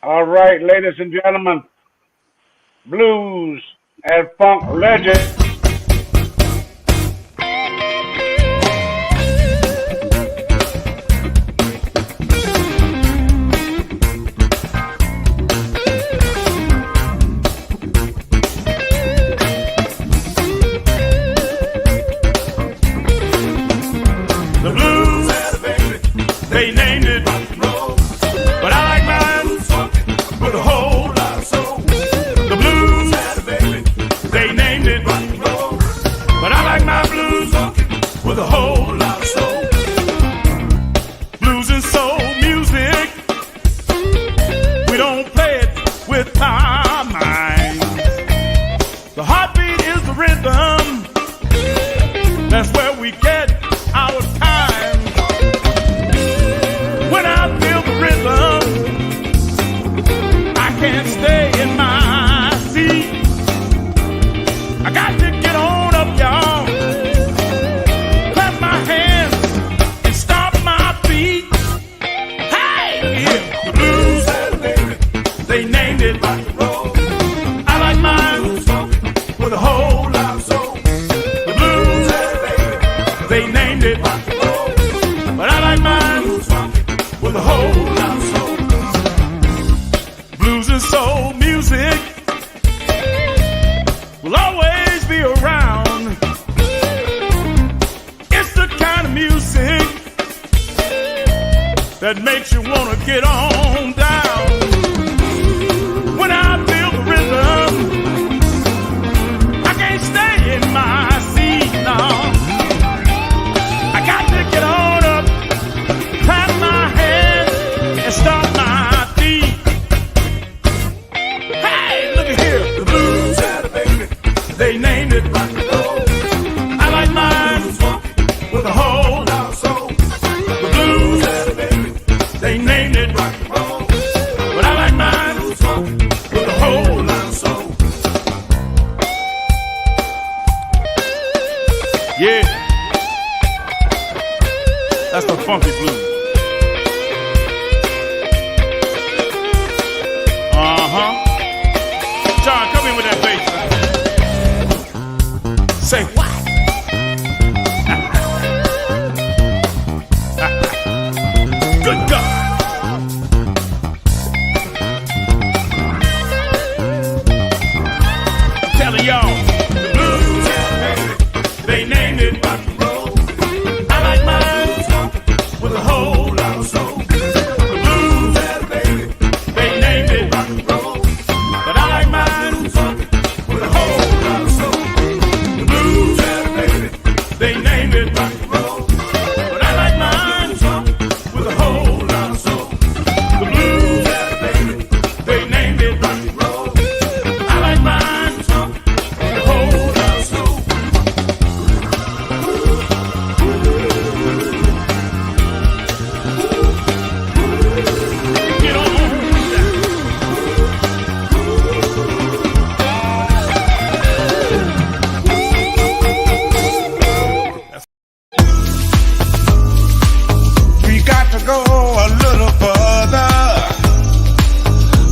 All right, ladies and gentlemen, blues and funk legend. That makes you wanna get on down. When I feel the rhythm, I can't stay in my seat now. I got to get on up, clap my hands, and stomp my feet. Hey, look at here, the blues had a baby. They named it rock and roll. I like mine with a whole lot of soul. The blues had a baby. They named it rock and roll, but I like mine with a whole lot of soul. Yeah, that's the funky blues. John, come in with that bass. Say what? Good God. Telling y'all, the blues, they named it rock and roll. I like mine with a whole lot of soul. The blues, they named it rock and roll, but I like mine with a whole lot of soul. The blues, they named it rock and roll, but I like mine with a whole lot of soul. The blues, they named it rock and roll. I like mine with a whole lot of soul. Get on down. We got to go a little further.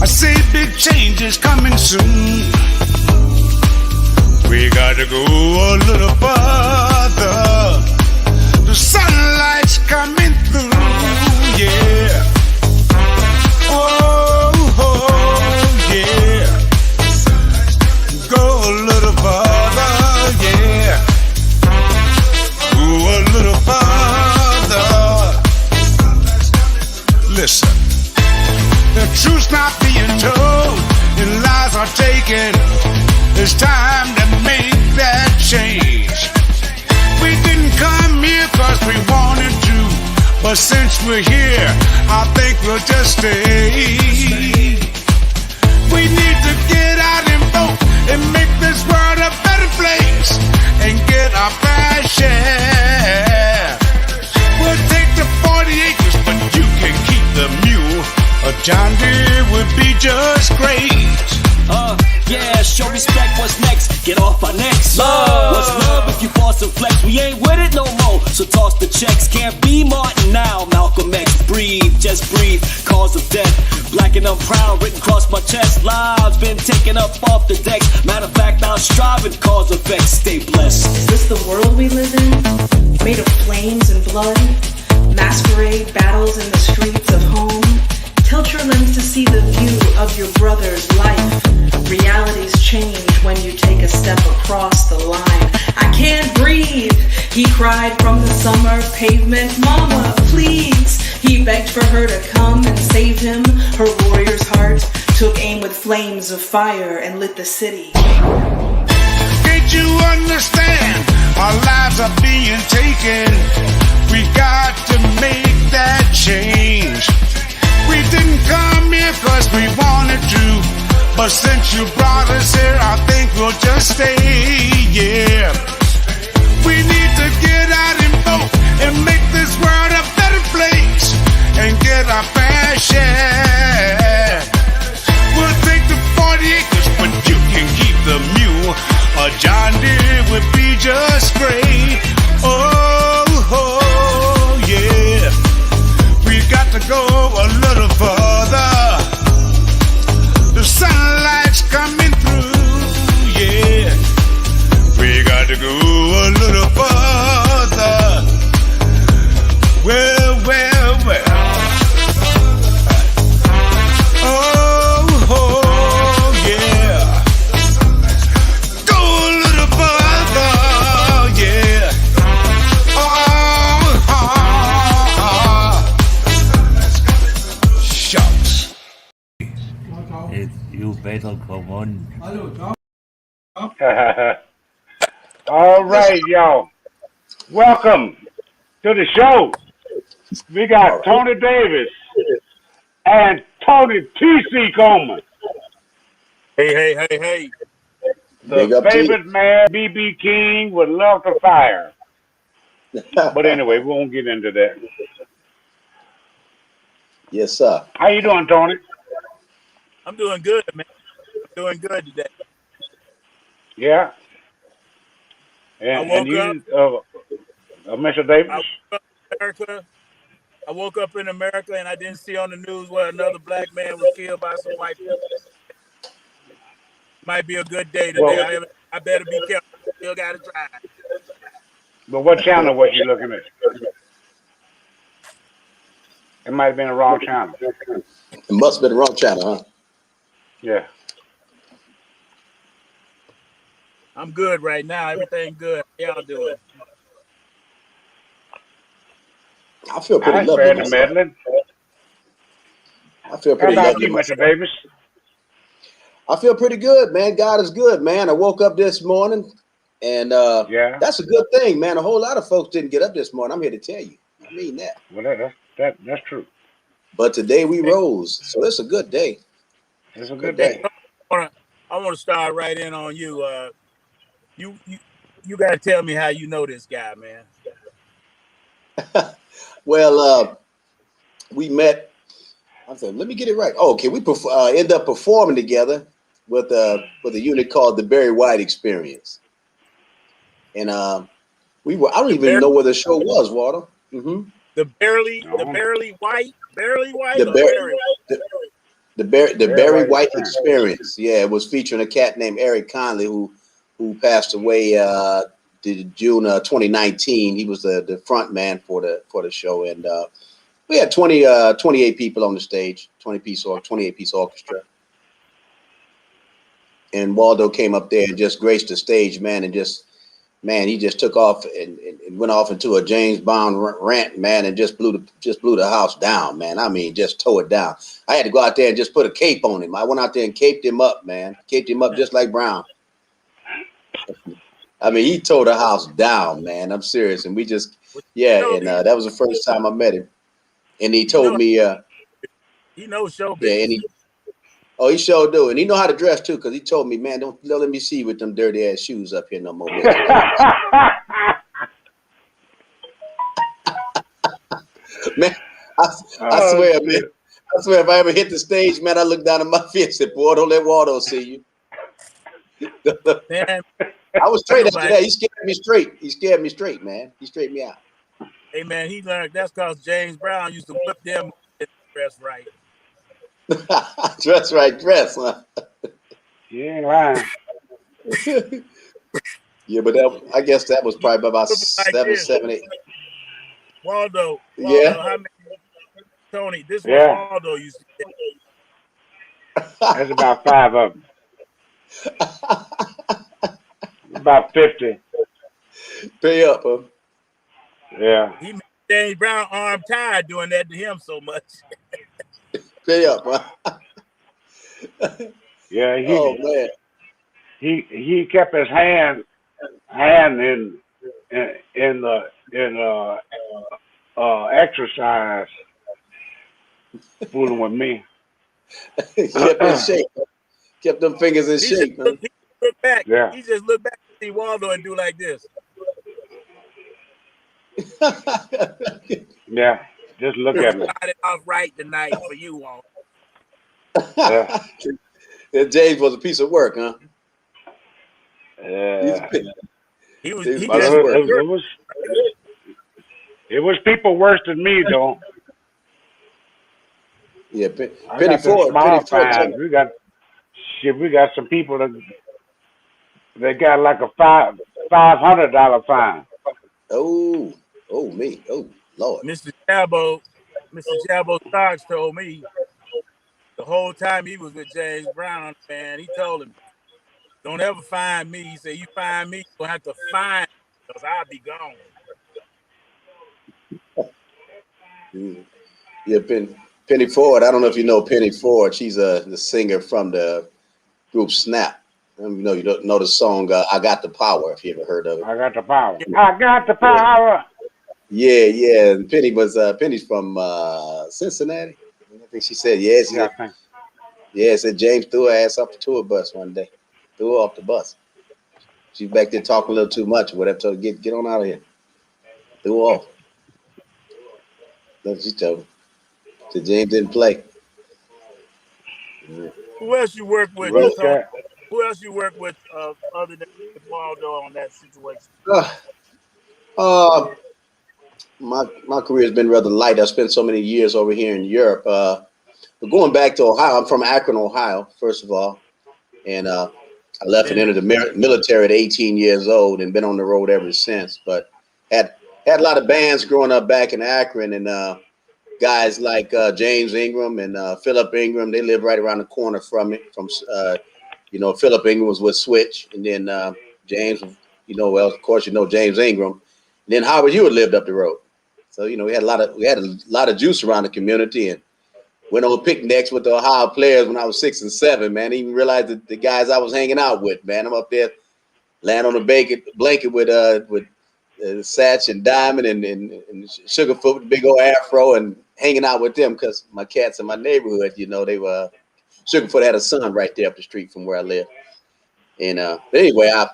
I see big changes coming soon. We got to go a little further. The sunlight's coming through, yeah. Oh, yeah. Go a little further, yeah. Go a little further. Listen, the truth's not being told, and lies are taken. It's time to make that change. We didn't come here 'cause we wanted to, but since we're here, I think we'll just stay. We need to get out and vote and make this world a better place and get our fair share. We'll take the 40 acres, but you can keep the mule. A John Deere would be just great. Yeah, show respect, what's next? Get off our necks. Love. What's love if you force and flex? We ain't with it no more, so toss the checks. Can't be Martin now, Malcolm X. Breathe, just breathe, cause of death. Black and I'm proud, written across my chest. Lives been taken up off the decks. Matter of fact, I'm striving, cause of X. Stay blessed. Is this the world we live in? Made of flames and blood? Masquerade battles in the streets of home? Tilt your lens to see the view of your brother's life. Realities change when you take a step across the line. I can't breathe, he cried from the summer pavement. Mama, please. He begged for her to come and save him. Her warrior's heart took aim with flames of fire and lit the city. Can't you understand? Our lives are being taken. We got to make that change. We didn't come here cause we wanted to, but since you brought us here, I think we'll just stay, yeah. We need to get out and vote and make this world a better place and get our fair share. We'll take the 40 acres, but you can keep the mule. A John Deere would be just great. Oh, yeah. We got to go a little further. The sunlight's coming through, yeah. We got to go a little further. Well, well, well. Oh, yeah. Go a little further, yeah. Shucks. You better come on. All right, y'all. Welcome to the show. We got Tony Davis and Tony TC Coleman. Hey. The favorite man, B.B. King, would love to fire. But anyway, we won't get into that. Yes, sir. How you doing, Tony? I'm doing good, man. I'm doing good today. Yeah. And you, Mr. Davis? I woke up in America and I didn't see on the news where another black man was killed by some white people. Might be a good day today. Well, I better be careful. Still got to drive. But what channel was you looking at? It might have been the wrong channel. It must have been the wrong channel, huh? Yeah. I'm good right now. Everything good. How y'all doing? I feel pretty lovely. I feel pretty How about lovely. you, Mr. Davis? I feel pretty good, man. God is good, man. I woke up this morning, and yeah, that's a good thing, man. A whole lot of folks didn't get up this morning. I'm here to tell you. I mean that. Well, that's true. But today we rose, so it's a good day. It's a good day. I want to start right in on you. You got to tell me how you know this guy, man. Well, we met. I said, let me get it right. Oh, okay, we end up performing together with a unit called the Barry White Experience, and we were. I don't even know where the show was, Waldo. Mm-hmm. The Barry White. The Barry White Experience. Yeah, it was featuring a cat named Eric Conley who passed away June 2019. He was the front man for the show, and we had 28 people on the stage, 28 piece orchestra. And Waldo came up there and just graced the stage, man, and he just took off and went off into a James Bond rant, man, and just blew the house down, man. I mean, just tore it down. I had to go out there and just put a cape on him. I went out there and caped him up, man. Caped him up just like Brown. I mean, he tore the house down, man. I'm serious. And we just, that was the first time I met him. And he told me, he knows showbiz. Yeah, and he sure do. And he know how to dress too, because he told me, man, don't let me see you with them dirty ass shoes up here no more. Man, I swear, man. I swear, if I ever hit the stage, man, I look down at my feet and say, boy, don't let Waldo see you. Man, I was straight after like, that. He scared me straight. He scared me straight, man. He straightened me out. hey man, he learned that's because James Brown used to whip them dress right. Dress right, dress, huh? You ain't lying. Yeah, but I guess that was probably about Like 7, 8. Waldo, Yeah. how many? Tony, this one Yeah, Waldo used to get. that's about 5 of them. About 50. Pay up, huh? Yeah. He made James Brown arm tied doing that to him so much. Pay up, huh? Yeah, Oh man. he kept his hand in exercise fooling with me. Kept in shape. Kept them fingers in He shape, huh? he looked back. Yeah. He just looked back and see Waldo and do like this. Yeah. Just look at me. Started off right tonight for you, Waldo. Yeah. And James was a piece of work, huh? Yeah. He was He was he a piece just of work. It was people worse than me though. Yeah, I Penny got them Ford. small fines. We got some people that got like a $500 fine. Oh me. Oh Lord. Mr. Jabbo Starks told me the whole time he was with James Brown, man, he told him, don't ever find me. He said, you find me, you'll have to find me because I'll be gone. Yeah, Penny Ford. I don't know if you know Penny Ford. She's the singer from the group Snap. You don't know the song "I Got the Power." If you ever heard of it. I got the power. I got the power. Yeah. And Penny's from Cincinnati. I think she said yes. Yeah, I think. Yeah, said James threw her ass off the tour bus one day. Threw her off the bus. She's back there talking a little too much or whatever. Told her, get on out of here. Threw her off. That's what she told me. So James didn't play. Who else you work with, Rough Tony? cat. Who else you work with other than Waldo on that situation? My career has been rather light. I spent so many years over here in Europe. But going back to Ohio, I'm from Akron, Ohio, first of all. And I left and entered the military at 18 years old and been on the road ever since. But had a lot of bands growing up back in Akron, and guys like James Ingram and Philip Ingram, they live right around the corner from me. Philip Ingram was with Switch, and then James, of course, James Ingram. And then Howard Hewitt lived up the road. So, we had a lot of juice around the community, and went on picnics with the Ohio players when I was 6 and 7, man. I even realized that the guys I was hanging out with, man. I'm up there laying on a blanket with Satch and Diamond and Sugarfoot with the big old afro and hanging out with them because my cats in my neighborhood, they were Sugarfoot had a son right there up the street from where I live. And anyway, I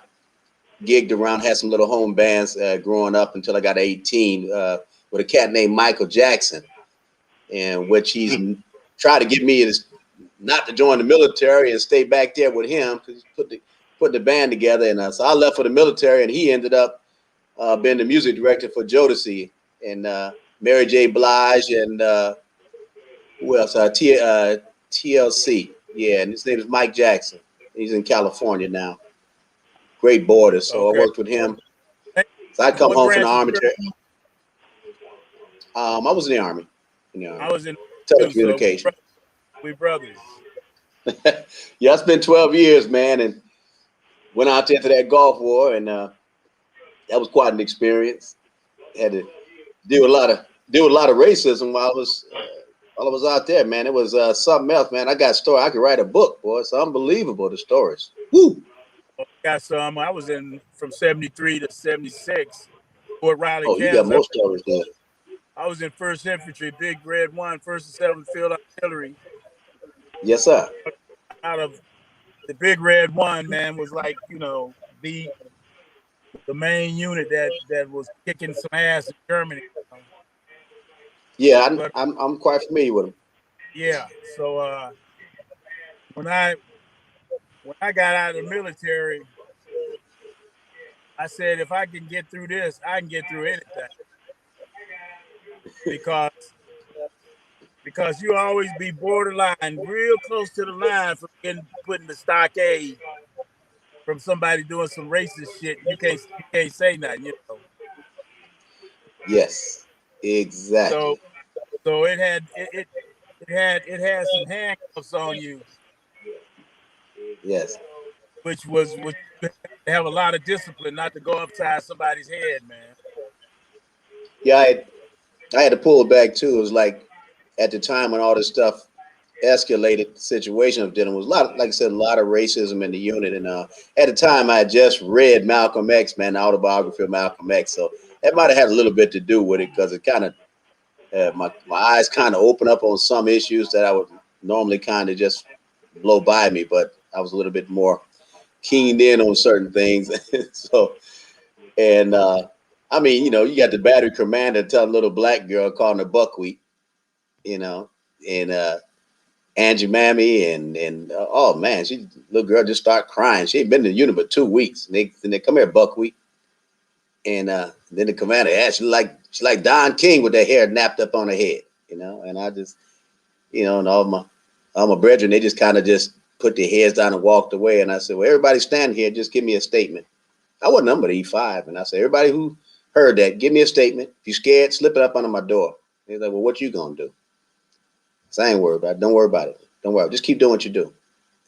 gigged around, had some little home bands growing up until I got 18 with a cat named Michael Jackson, in which he's tried to get me not to join the military and stay back there with him because he put the band together. And so I left for the military, and he ended up being the music director for Jodeci and Mary J. Blige and who else? TLC. Yeah, and his name is Mike Jackson. He's in California now. Great border. So Okay. I worked with him. So I'd come home from the army. I was in the army. I was in telecommunications. So we brothers. Yeah, I spent 12 years, man, and went out there to that Gulf War, and that was quite an experience. Had to deal with a lot of racism while I was out there, man. It was something else, man. I got story. I could write a book, boy. It's unbelievable, the stories. Woo! Got some. I was in from 73 to 76, Fort Riley, Kansas. You got more stories there. I was in 1st Infantry, Big Red 1, 1st and 7th Field Artillery. Yes, sir. Out of the Big Red 1, man, was like, the main unit that was kicking some ass in Germany. Yeah, I'm quite familiar with them. Yeah. So when I when I got out of the military, I said, if I can get through this, I can get through anything. Because you always be borderline, real close to the line from getting put in the stockade from somebody doing some racist shit. You can't say nothing, you know. Yes, exactly. So it had some handcuffs on you. Yes. Which you have a lot of discipline not to go upside somebody's head, man. Yeah, I had to pull it back too. It was like at the time when all this stuff escalated, the situation of dealing was a lot, like I said, a lot of racism in the unit. And at the time, I had just read Malcolm X, man, the autobiography of Malcolm X. So that might have had a little bit to do with it because it kind of my eyes kind of opened up on some issues that I would normally kind of just blow by me, but I was a little bit more keened in on certain things. So, and I mean, you know, you got the battery commander telling a little black girl calling her buckwheat, you know, and Angie Mammy and oh man, little girl just start crying. She ain't been in the unit but 2 weeks. And they come here, buckwheat. And then the commander asked, she like Don King with that hair napped up on her head, you know. And I just, you know, and all my brethren, they just kind of just put their heads down and walked away. And I said, well, everybody stand here, just give me a statement. I wasn't number E5. And I said, everybody who heard that, give me a statement. If you're scared, slip it up under my door. He's like, well, what you gonna do? So I ain't worried about it. Don't worry about it. Don't worry. Just keep doing what you do.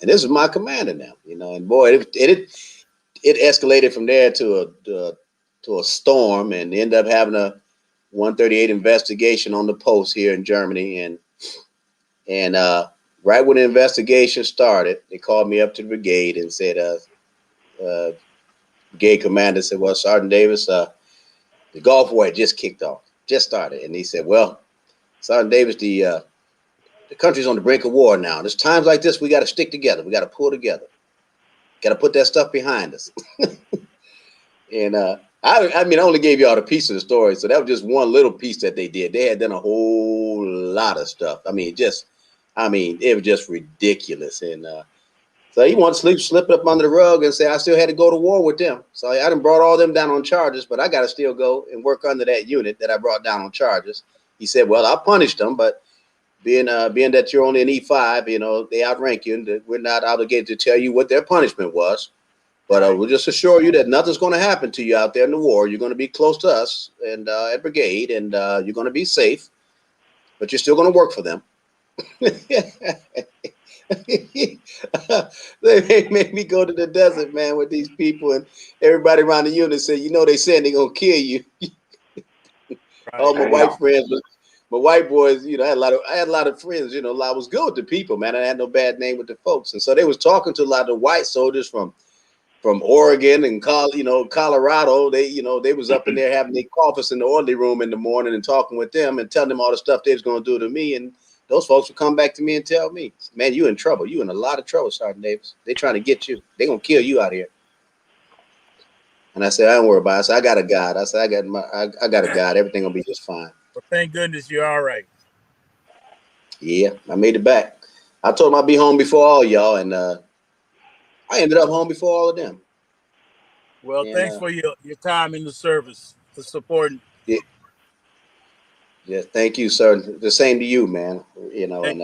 And this is my commander now, you know. And boy, it escalated from there to a storm, and ended up having a 138 investigation on the post here in Germany. And right when the investigation started, they called me up to the brigade and said, brigade commander said, well, Sergeant Davis, the Gulf War had just kicked off, just started. And he said, well, Sergeant Davis, the country's on the brink of war now. There's times like this, we got to stick together. We got to pull together. Got to put that stuff behind us. And I mean, I only gave you all the piece of the story. So that was just one little piece that they did. They had done a whole lot of stuff. I mean, it was just ridiculous. And so he wanted to slip it up under the rug and say, I still had to go to war with them. So I done brought all them down on charges, but I got to still go and work under that unit that I brought down on charges. He said, well, I punished them, but being that you're only an E5, you know, they outrank you, and we're not obligated to tell you what their punishment was. But we'll just assure you that nothing's going to happen to you out there in the war. You're going to be close to us and at brigade, and you're going to be safe, but you're still going to work for them. They made me go to the desert, man, with these people, and everybody around the unit said, you know, they saying they're going to kill you. All my white friends, my white boys, you know, I had a lot of friends, you know, I was good with the people, man. I had no bad name with the folks. And so they was talking to a lot of the white soldiers from Oregon and Colorado. They was up in there having their coffees in the orderly room in the morning and talking with them and telling them all the stuff they was going to do to me. And those folks would come back to me and tell me, man, you in trouble. You in a lot of trouble, Sergeant Davis. They trying to get you. They going to kill you out here. And I said, I don't worry about it. I said, I got a God. I said, I got a God. Everything going to be just fine. Well, thank goodness you're all right. Yeah, I made it back. I told them I'd be home before all y'all, and I ended up home before all of them. Well, and, thanks for your time in the service, for supporting. Yeah, thank you, sir. The same to you, man. You know, and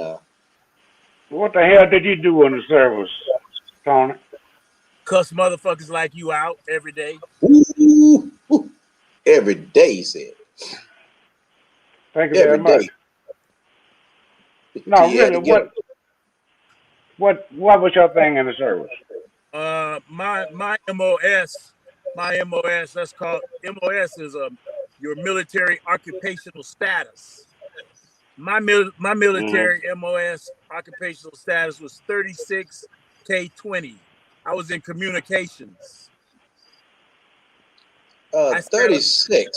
what the hell did you do in the service, Tony? Cuss motherfuckers like you out every day. Ooh, every day, he said. Thank you very much. No, really, what was your thing in the service? My MOS, that's called MOS is your military occupational status. My military MOS occupational status was 36K20. I was in communications. 36.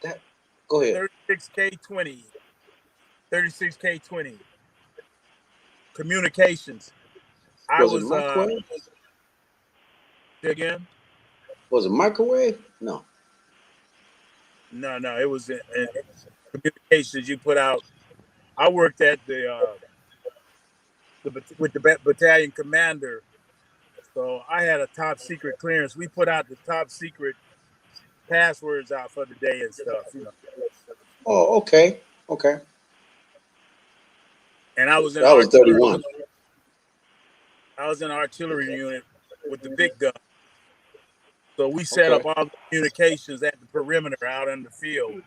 That. Go ahead. 36K20. 36K20. Communications. Was it microwave? Again? Was it microwave? No. No. It was in communications. You put out. I worked at with the battalion commander So I had a top secret clearance. We put out the top secret passwords out for the day and stuff, you know. Oh, okay. Okay. And I was in That was 31. I was in artillery unit with the big gun. So we set Okay. up all the communications at the perimeter out in the field.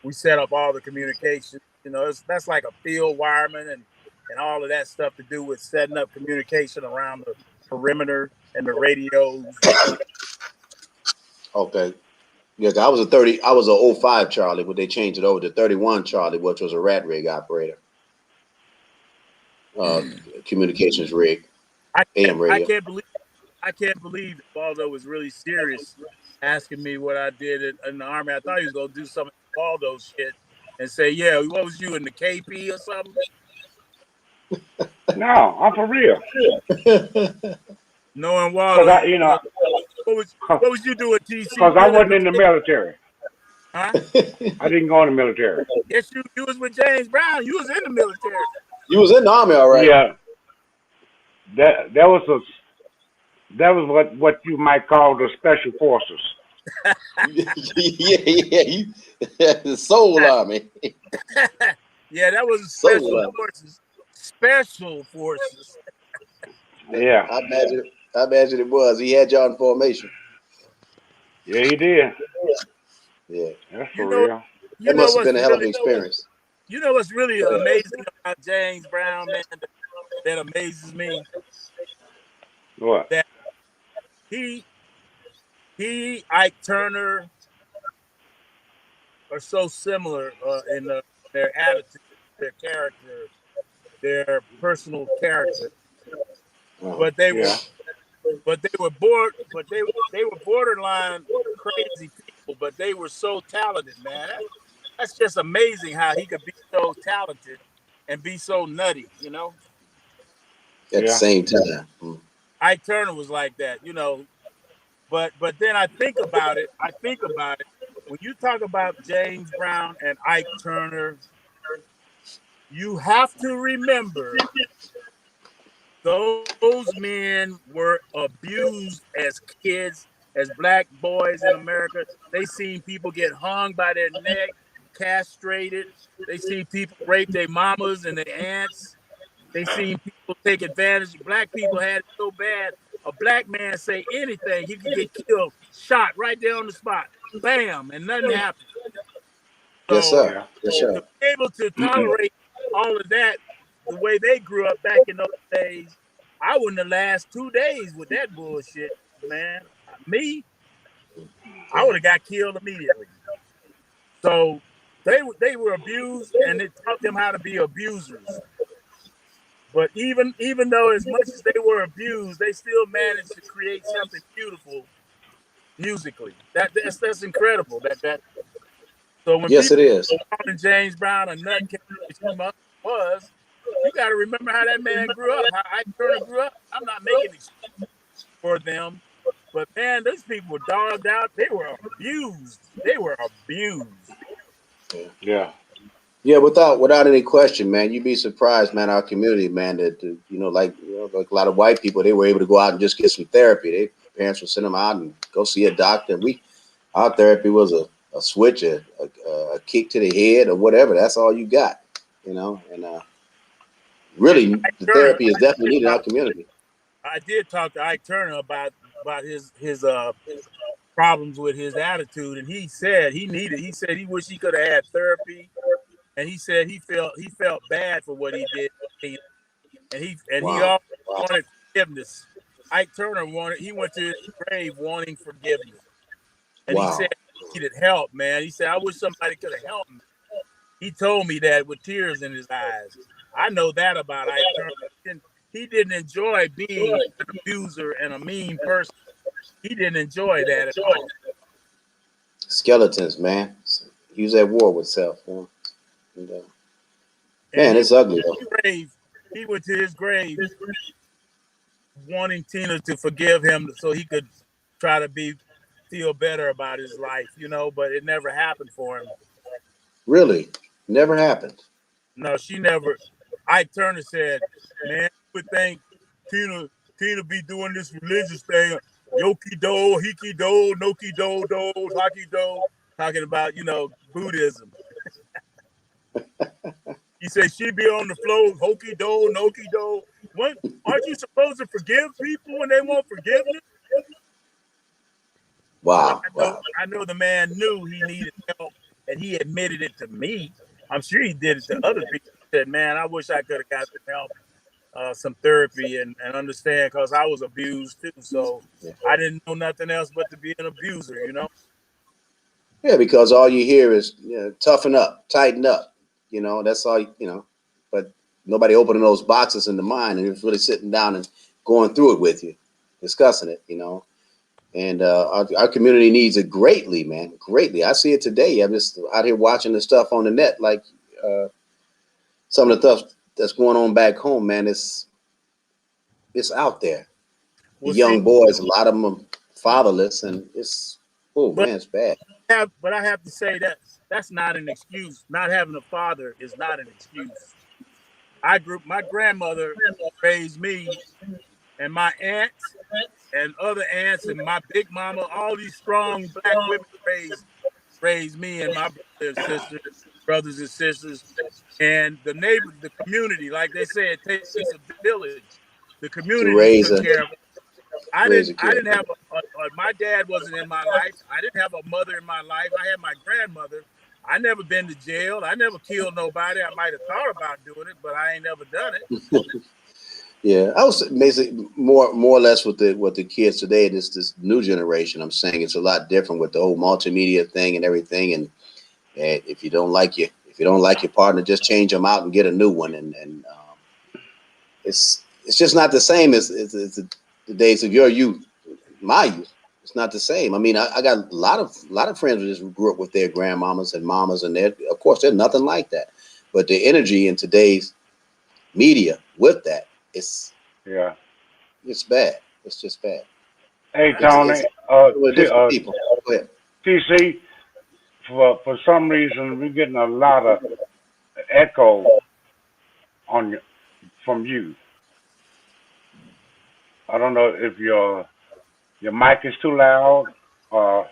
We set up all the communications. You know, that's like a field wireman and all of that stuff to do with setting up communication around the perimeter and the radios. Okay. Yeah, I was a 05 Charlie, but they changed it over to 31 Charlie, which was a rat rig operator. Communications rig. AM radio. I can't believe that Waldo was really serious asking me what I did in the Army. I thought he was gonna do some Waldo shit and say, yeah, what was you in the KP or something? No, I'm for real. Knowing Waldo, what was you doing, TC? Because I wasn't in the military. Huh? I didn't go in the military. Yes, you was with James Brown. You was in the military. You was in the Army, all right? Yeah. That was what you might call the special forces. yeah. The Soul Army. Yeah, that was special forces. Special forces. Yeah. I imagine it was. He had y'all in formation. Yeah, he did. Yeah. That's for real. That must have been a hell of an experience. You know what's really amazing about James Brown, man, that amazes me? What? That he, Ike Turner are so similar in their attitude, their character, their personal character. But they were borderline crazy people, but they were so talented, man. That's just amazing how he could be so talented and be so nutty, you know? At the same time. Ike Turner was like that, you know. But then I think about it. When you talk about James Brown and Ike Turner, you have to remember those men were abused as kids, as black boys in America. They seen people get hung by their neck, castrated. They seen people rape their mamas and their aunts. They seen people take advantage. Black people had it so bad. A black man say anything, he could get killed, shot right there on the spot. Bam, and nothing happened. So, yes, sir. Yes, sir. To be able to tolerate all of that the way they grew up back in those days, I wouldn't have lasted 2 days with that bullshit, man. Me, I would have got killed immediately. So they were abused, and it taught them how to be abusers. But even though as much as they were abused, they still managed to create something beautiful musically. That's incredible. So when yes, it is. Calling James Brown a nutcase, was, you got to remember how that man grew up, how Ike Turner grew up. I'm not making excuses for them, but man, those people were dogged out. They were abused. Yeah. Yeah, without any question, man. You'd be surprised, man. Our community, man, that like a lot of white people, they were able to go out and just get some therapy. Their parents would send them out and go see a doctor. Our therapy was a switch, a kick to the head, or whatever. That's all you got, And really, the therapy is definitely needed in our community. I did talk to Ike Turner about his problems with his attitude, and he said he wished he could have had therapy. And he said he felt bad for what he did, and he always wanted forgiveness. Ike Turner went to his grave wanting forgiveness, and he said he needed help, man. He said, I wish somebody could have helped me. He told me that with tears in his eyes. I know that about Ike Turner. He didn't enjoy being an abuser and a mean person. He didn't enjoy that at all. Skeletons, man. He was at war with self, man. Man, it's ugly though. He went to his grave wanting Tina to forgive him so he could try to feel better about his life, but it never happened for him. Really? Never happened? No, she never. Ike Turner said, man, you would think Tina be doing this religious thing, yoki do, hiki do, noki do, haki do, talking about, Buddhism. He said she be on the floor, hokey do, noki do. What? Aren't you supposed to forgive people when they want forgiveness? Wow. I know the man knew he needed help, and he admitted it to me. I'm sure he did it to other people. He said, man, I wish I could have got some help, some therapy, and understand, because I was abused too. So I didn't know nothing else but to be an abuser, Yeah, because all you hear is toughen up, tighten up. That's all, but nobody opening those boxes in the mind and just really sitting down and going through it with you, discussing it, And our community needs it greatly, man, greatly. I see it today. I'm just out here watching the stuff on the net, like some of the stuff that's going on back home, man. It's out there. The young boys, a lot of them are fatherless, and it's it's bad. But I have to say that's not an excuse. Not having a father is not an excuse. My grandmother raised me, and my aunt and other aunts and my big mama, all these strong black women raised me and my brothers and sisters, and the neighbors, the community, like they say, it takes a village. The community took care of it. I didn't have my dad wasn't in my life. I didn't have a mother in my life. I had my grandmother. I never been to jail. I never killed nobody. I might have thought about doing it, but I ain't never done it. Yeah, I was basically more or less with the kids today. This new generation. I'm saying it's a lot different with the whole multimedia thing and everything. And if you don't like your partner, just change them out and get a new one. And it's just not the same as the days of your youth, my youth. It's not the same. I mean, I got a lot of friends who just grew up with their grandmamas and mamas, and of course they're nothing like that. But the energy in today's media with that, it's bad. It's just bad. Hey Tony, people. Go ahead. TC, for some reason we're getting a lot of echo from you. I don't know if your mic is too loud or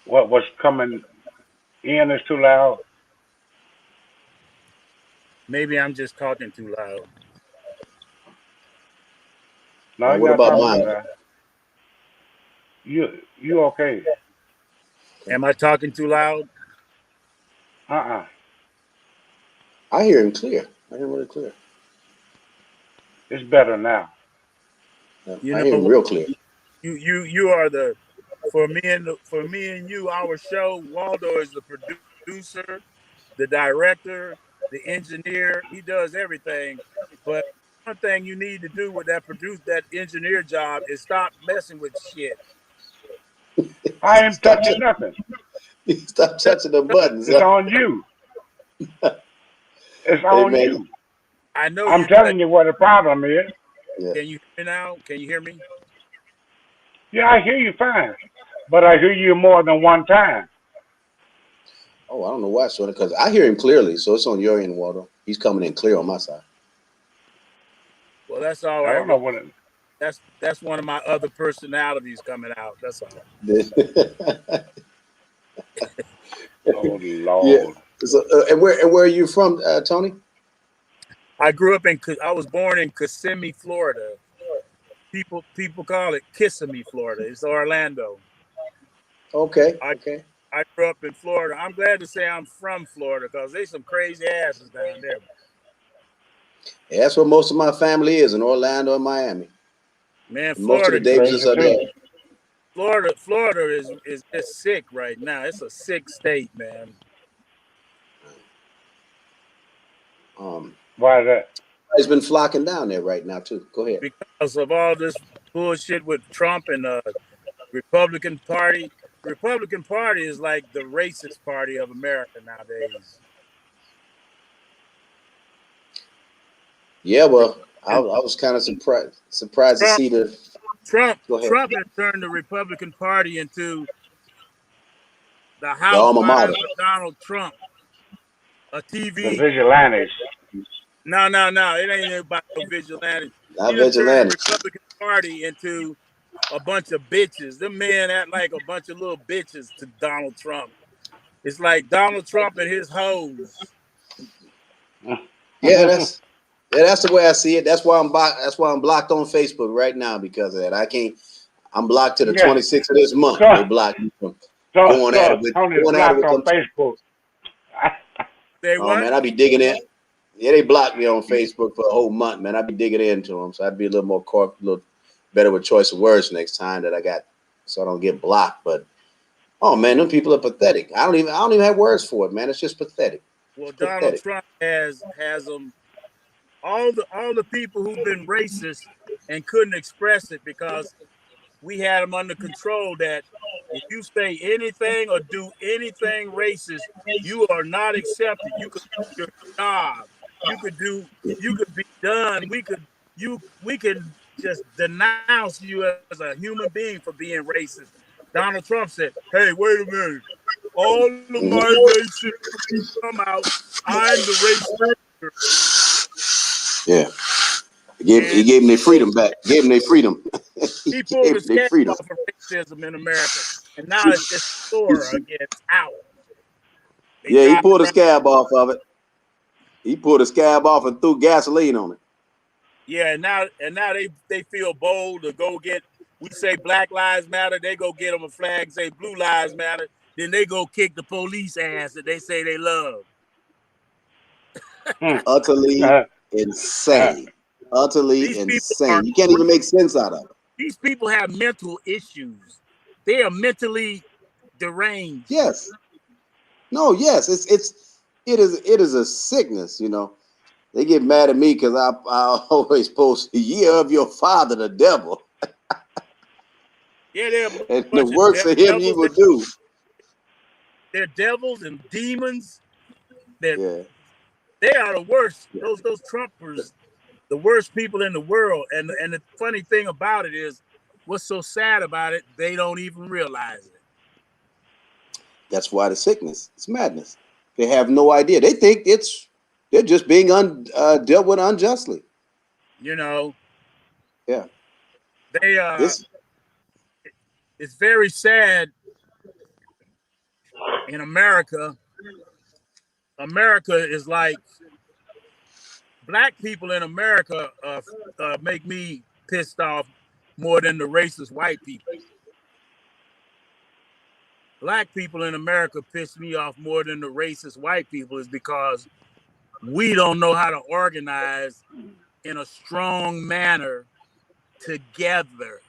what's coming in is too loud. Maybe I'm just talking too loud. No, what about mine? You okay? Am I talking too loud? I hear him clear. I hear him really clear. It's better now. I hear him real clear. You are for me and you, our show, Waldo is the producer, the director, the engineer. He does everything. But one thing you need to do with that engineer job is stop messing with shit. I ain't touching nothing. Stop touching the buttons. It's on you. It's on you. I know. I'm telling you what the problem is. Yeah. Can you hear me now? Can you hear me? Yeah, I hear you fine, but I hear you more than one time. Oh, I don't know why, sort of, because I hear him clearly, so it's on your end, Waldo. He's coming in clear on my side. Well, that's all right. I don't know what it is. That's one of my other personalities coming out. That's all. Oh Lord. Yeah. So, and where are you from, Tony? I was born in Kissimmee, Florida. People call it Kissimmee, Florida. It's Orlando. Okay. I grew up in Florida. I'm glad to say I'm from Florida because there's some crazy asses down there. Yeah, that's where most of my family is, in Orlando and Miami. Man, Florida, most of the Davises are there. Florida is just sick right now. It's a sick state, man. Why is that? It's been flocking down there right now too. Go ahead. Because of all this bullshit with Trump and the Republican Party. The Republican Party is like the racist party of America nowadays. Yeah, well, I was kind of surprised to see the Trump has turned the Republican Party into the house of Donald Trump, a TV. The vigilantes. No, it ain't about no vigilantes. Not He done turned the vigilante. Republican Party into a bunch of bitches. Them men act like a bunch of little bitches to Donald Trump. It's like Donald Trump and his hoes. Yeah, that's the way I see it. That's why I'm blocked on Facebook right now because of that. I can't. I'm blocked to the Yeah. 26th of this month. So, They blocked me from so, going at so it with Tony's going at it blocked with on them. Facebook. They Oh what? man, I be digging in. Yeah, they blocked me on Facebook for a whole month, man. I be digging into them, so I'd be a little more a little better with choice of words next time that I got, so I don't get blocked. But oh man, them people are pathetic. I don't even have words for it, man. It's just pathetic. Well, It's Donald pathetic. Trump has them all the people who've been racist and couldn't express it because we had them under control. That if you say anything or do anything racist, you are not accepted. You could lose your job. You could be done. We can just denounce you as a human being for being racist. Donald Trump said, "Hey, wait a minute. All of my racist come out. I'm the racist." Yeah. He gave them their freedom back. Gave them their freedom. He pulled the Their scab freedom. off of racism in America, and now it's sore again. It's out. Yeah, he pulled the scab off of it. He pulled the scab off and threw gasoline on it. Yeah, and now they feel bold to go get. We say Black Lives Matter, they go get them a flag. Say Blue Lives Matter, then they go kick the police ass that they say they love. Utterly insane. Utterly insane. You can't even make sense out of it. These people have mental issues. They are mentally deranged. Yes. No. Yes. It is a sickness. You know, they get mad at me because I always post the year of your father, the devil. Yeah, they're and the works of him you will do. They're devils and demons. They Yeah. are the worst. Those Trumpers, the worst people in the world. And the funny thing about it is, what's so sad about it, they don't even realize it. That's why the sickness. It's madness. They have no idea. They think they're just being dealt with unjustly. You know. Yeah. They it's very sad in America. America is like black people in America make me pissed off more than the racist white people. Black people in America piss me off more than the racist white people is because we don't know how to organize in a strong manner together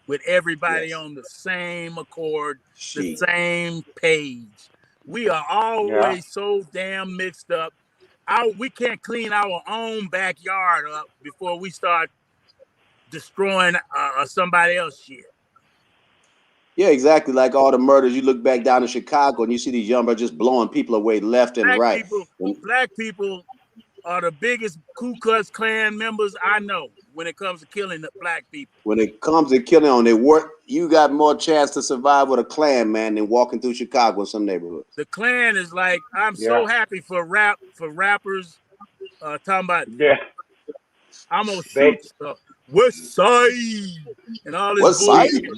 with everybody on the same accord, the same page. We are always so damn mixed up. We can't clean our own backyard up before we start destroying somebody else's shit. Yeah, exactly. Like all the murders, you look back down in Chicago and you see these young brothers just blowing people away left and right. Black people are the biggest Ku Klux Klan members I know when it comes to killing the black people. When it comes to killing on their work, you got more chance to survive with a Klan man than walking through Chicago in some neighborhoods. The Klan is like, I'm so happy for rappers talking about I'm gonna shoot West Side and all this bullshit.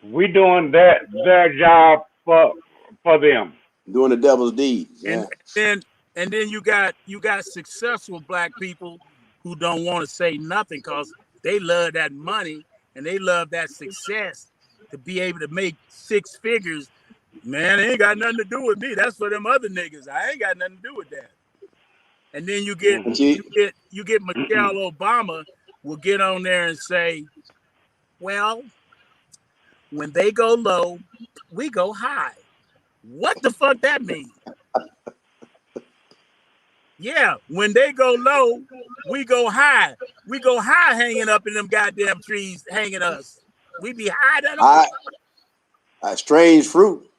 We doing their job for them. Doing the devil's deed. Yeah. And then you got successful black people who don't want to say nothing because they love that money and they love that success to be able to make six figures. Man, it ain't got nothing to do with me. That's for them other niggas. I ain't got nothing to do with that. And then you get Michelle Obama will get on there and say, well, when they go low, we go high. What the fuck that mean? Yeah, when they go low, we go high. We go high hanging up in them goddamn trees, hanging us. We be high than strange fruit.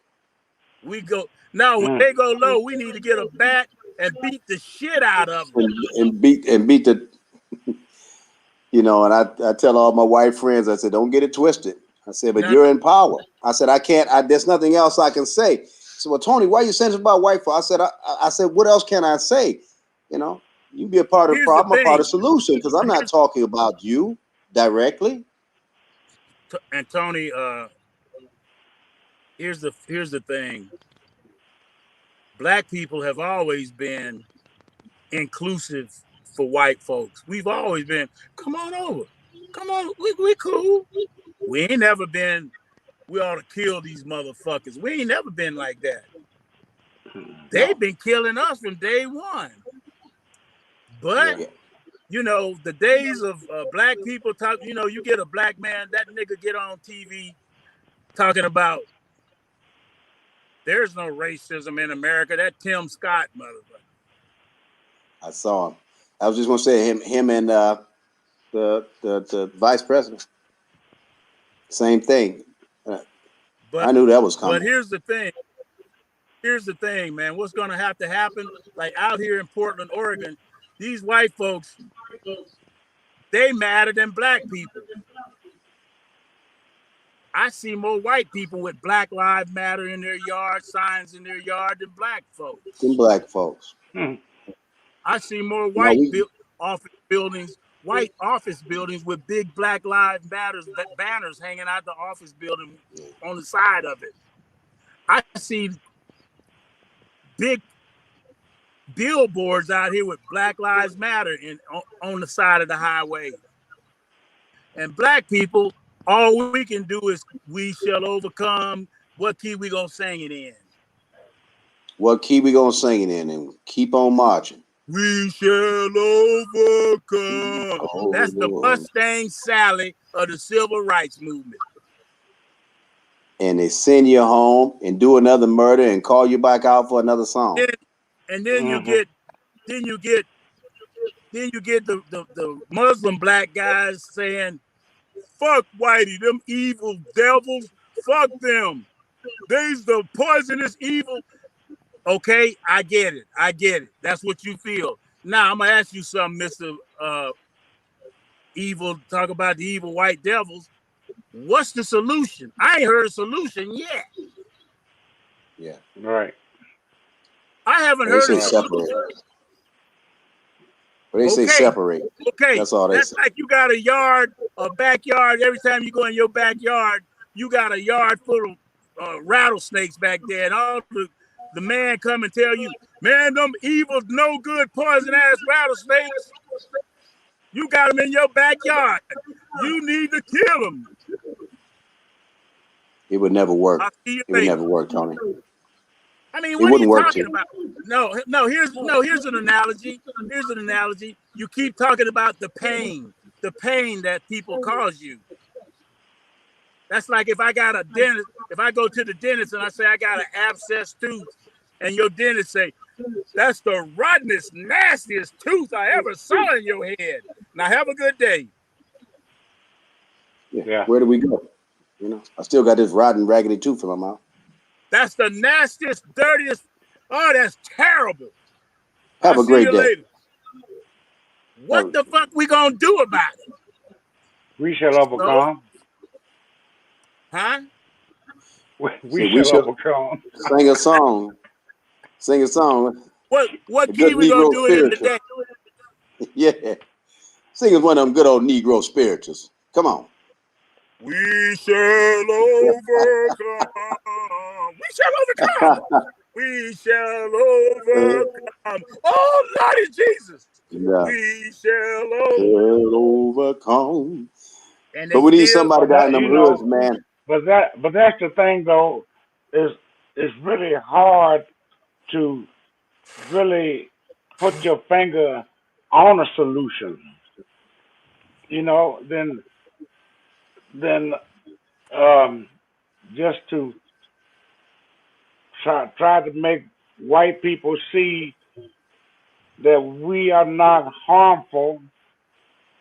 We go when they go low, we need to get a bat and beat the shit out of them. And beat the you know, and I tell all my white friends, I said, don't get it twisted. I said, but you're in power. I said, there's nothing else I can say. So, well, Tony, why are you saying this about white folk? I said, what else can I say? You know, You be a part of the Here's the problem, a part of the thing. solution, because I'm not talking about you directly. And Tony, here's the thing. Black people have always been inclusive for white folks. We've always been, come on over. Come on, we cool. We ain't never been, we ought to kill these motherfuckers. We ain't never been like that. They've been killing us from day one. But, you know, the days of black people talk, you know, you get a black man, that nigga get on TV talking about there's no racism in America. That Tim Scott motherfucker. I saw him. I was just gonna say him and the vice president. Same thing. But I knew that was coming. But here's the thing. Here's the thing, man. What's gonna have to happen? Like out here in Portland, Oregon, these white folks, they madder than black people. I see more white people with Black Lives Matter in their yard, signs in their yard than black folks. Them black folks. I see more white office buildings, white office buildings with big Black Lives Matter banners hanging out the office building on the side of it. I see big billboards out here with Black Lives Matter on the side of the highway. And black people, all we can do is we shall overcome. What key we gonna sing it in? What key we gonna sing it in and keep on marching? We shall overcome. That's the Mustang Sally of the civil rights movement. And they send you home and do another murder and call you back out for another song. And then you get the Muslim black guys saying, fuck whitey, them evil devils, fuck them. They's the poisonous evil. Okay, I get it. That's what you feel. Now I'm gonna ask you something, Mr. Evil. Talk about the evil white devils. What's the solution? I ain't heard a solution yet. Yeah, right. I haven't heard a solution. But they say separate. Okay, that's all they say. That's like you got a backyard. Every time you go in your backyard, you got a yard full of rattlesnakes back there, and all the man come and tell you, man, them evil, no good, poison ass rattlesnakes. You got them in your backyard. You need to kill them. It would never work. It would never work, Tony. I mean, what are you talking about? No. Here's an analogy. Here's an analogy. You keep talking about the pain that people cause you. That's like if I got a dentist, if I go to the dentist and I say I got an abscessed tooth, and your dentist say, that's the rottenest, nastiest tooth I ever saw in your head. Now have a good day. Yeah. Where do we go? You know, I still got this rotten, raggedy tooth in my mouth. That's the nastiest, dirtiest. Oh, that's terrible. Have a great day. Later. What the fuck we gonna do about it? We shall overcome. Huh? We shall overcome. Sing a song. Sing a song. What key we gonna do it in today? Yeah. Sing us one of them good old Negro spirituals. Come on. We shall overcome. We shall overcome. We shall overcome. Oh, Lordy Jesus. Yeah. We shall overcome. But we need somebody down in them hoods, man. But that's the thing though, is it's really hard to really put your finger on a solution. You know, then just to try to make white people see that we are not harmful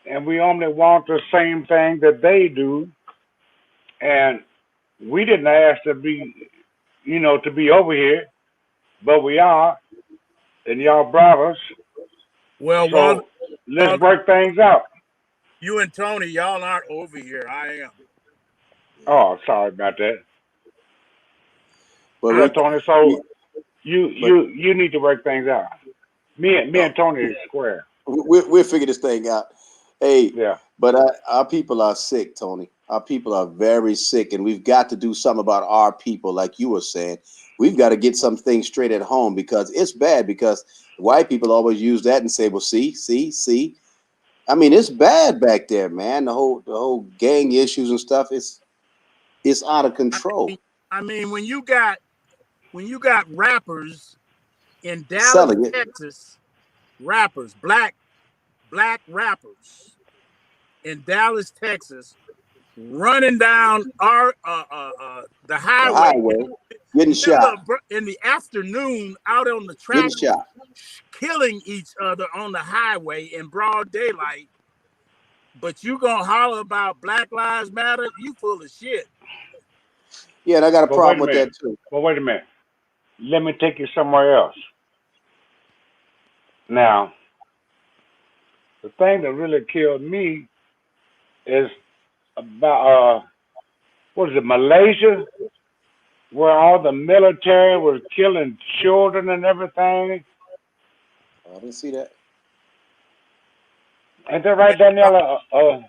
and we only want the same thing that they do, and we didn't ask to be, to be over here, but we are, and y'all brought us. Well, so Waldo, let's work things out. You and Tony, y'all aren't over here. I am. Oh, sorry about that. Well, Tony, so you need to work things out. Me and Tony is square. We'll figure this thing out. Hey, Yeah. but our people are sick, Tony. Our people are very sick, and we've got to do something about our people, like you were saying. We've got to get some things straight at home because it's bad. Because white people always use that and say, "Well, see." I mean, it's bad back there, man. The whole gang issues and stuff. It's out of control. I mean, when you got rappers in Dallas, Selling it. Texas, black rappers in Dallas, Texas, running down the highway, getting shot in the afternoon, out on the track, getting shot, killing each other on the highway in broad daylight. But you gonna holler about Black Lives Matter? You full of shit. Yeah, and I got a problem with that too. But wait a minute. Let me take you somewhere else. Now, the thing that really killed me is about what is it, Malaysia, where all the military was killing children and everything. I didn't see that. Ain't that right, Daniela? I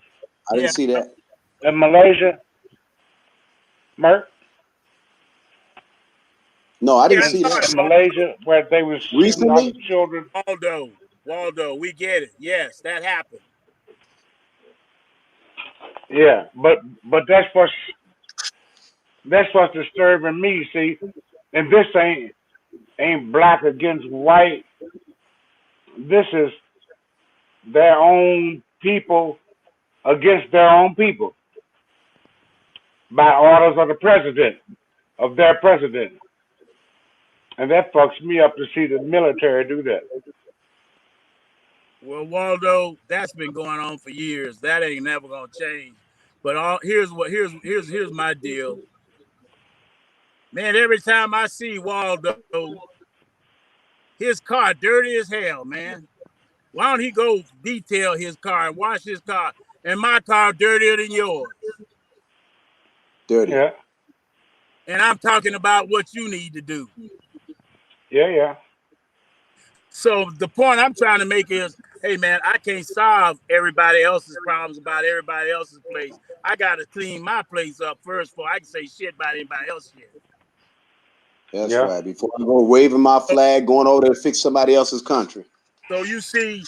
didn't see that. In Malaysia, Merc? No, I didn't see that. In Malaysia, where they was shooting all the children. Waldo, we get it. Yes, that happened. Yeah, but that's what's disturbing me. See, and this ain't black against white. This is their own people against their own people by orders of the president, of their president. And that fucks me up to see the military do that. Well, Waldo, that's been going on for years. That ain't never gonna change. But here's my deal. Man, every time I see Waldo, his car dirty as hell, man. Why don't he go detail his car and wash his car? And my car dirtier than yours. Dirty. Yeah. And I'm talking about what you need to do. Yeah. So the point I'm trying to make is, hey man, I can't solve everybody else's problems about everybody else's place. I gotta clean my place up first before I can say shit about anybody else here. That's right. Before I go waving my flag, going over there to fix somebody else's country. So you see,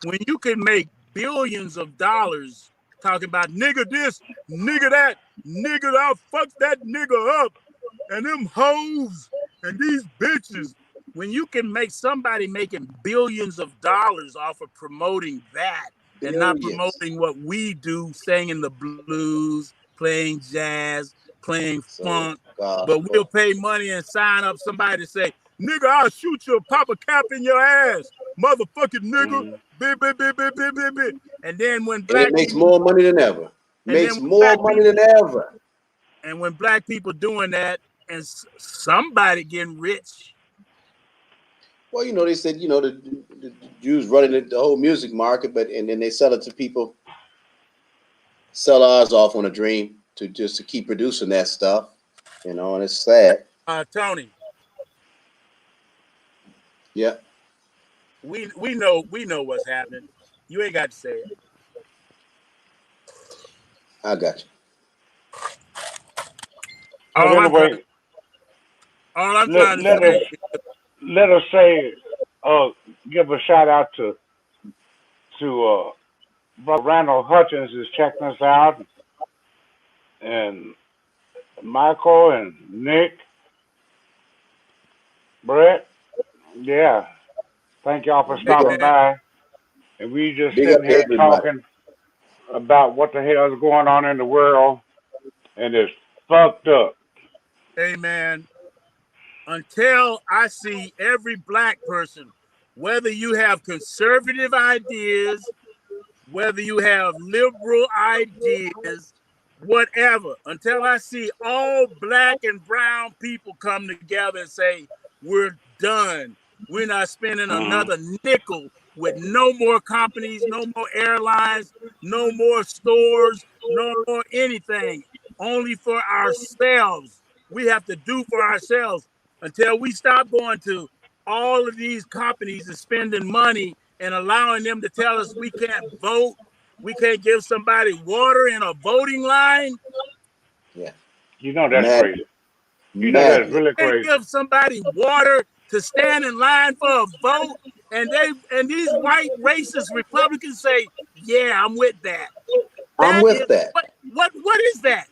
when you can make billions of dollars talking about nigga this, nigga that, nigga I'll fuck that nigga up, and them hoes and these bitches, when you can make somebody making billions of dollars off of promoting that and not promoting what we do, singing the blues, playing jazz, playing funk, but we'll pay money and sign up somebody to say, nigga, I'll shoot you, pop a cap in your ass, motherfucking nigga, and then when black it makes more money than ever. Makes more money than ever. And when black people doing that and somebody getting rich. Well, you know, they said, you know, the Jews running the whole music market, and then they sell it to people, sell ours off on a dream to keep producing that stuff, you know, and it's sad. Tony. Yeah. We know what's happening. You ain't got to say it. I got you. Let us say, give a shout out to Brother Randall Hutchins is checking us out, and Michael and Nick, Brett, yeah. Thank y'all for stopping by. And we just sitting here talking about what the hell is going on in the world, and it's fucked up. Hey man, until I see every black person, whether you have conservative ideas, whether you have liberal ideas, whatever, until I see all black and brown people come together and say, we're done. We're not spending another nickel with no more companies, no more airlines, no more stores, no more anything. Only for ourselves. We have to do for ourselves. until we stop going to all of these companies and spending money and allowing them to tell us we can't vote, we can't give somebody water in a voting line. Yeah. You know that's crazy. You know that's really They crazy. give somebody water to stand in line for a vote, and these white racist Republicans say, "Yeah, I'm with that." I'm with that. What is that?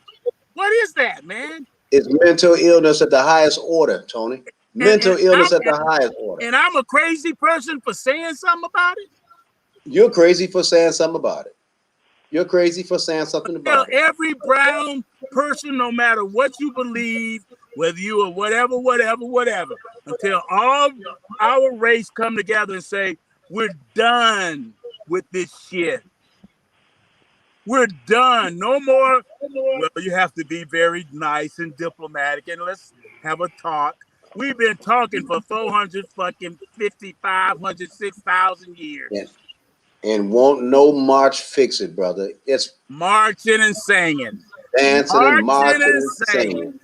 What is that, man? It's mental illness at the highest order, Tony. Mental illness at the highest order. And I'm a crazy person for saying something about it? You're crazy for saying something about it. You're crazy for saying something about it. Every brown person, no matter what you believe, whether you are whatever, until all our race come together and say, we're done with this shit. We're done. No more. Well, you have to be very nice and diplomatic and let's have a talk. We've been talking for 455, 6,000 years. Yeah. And won't no march fix it, brother. It's marching and singing. Dancing and marching and singing.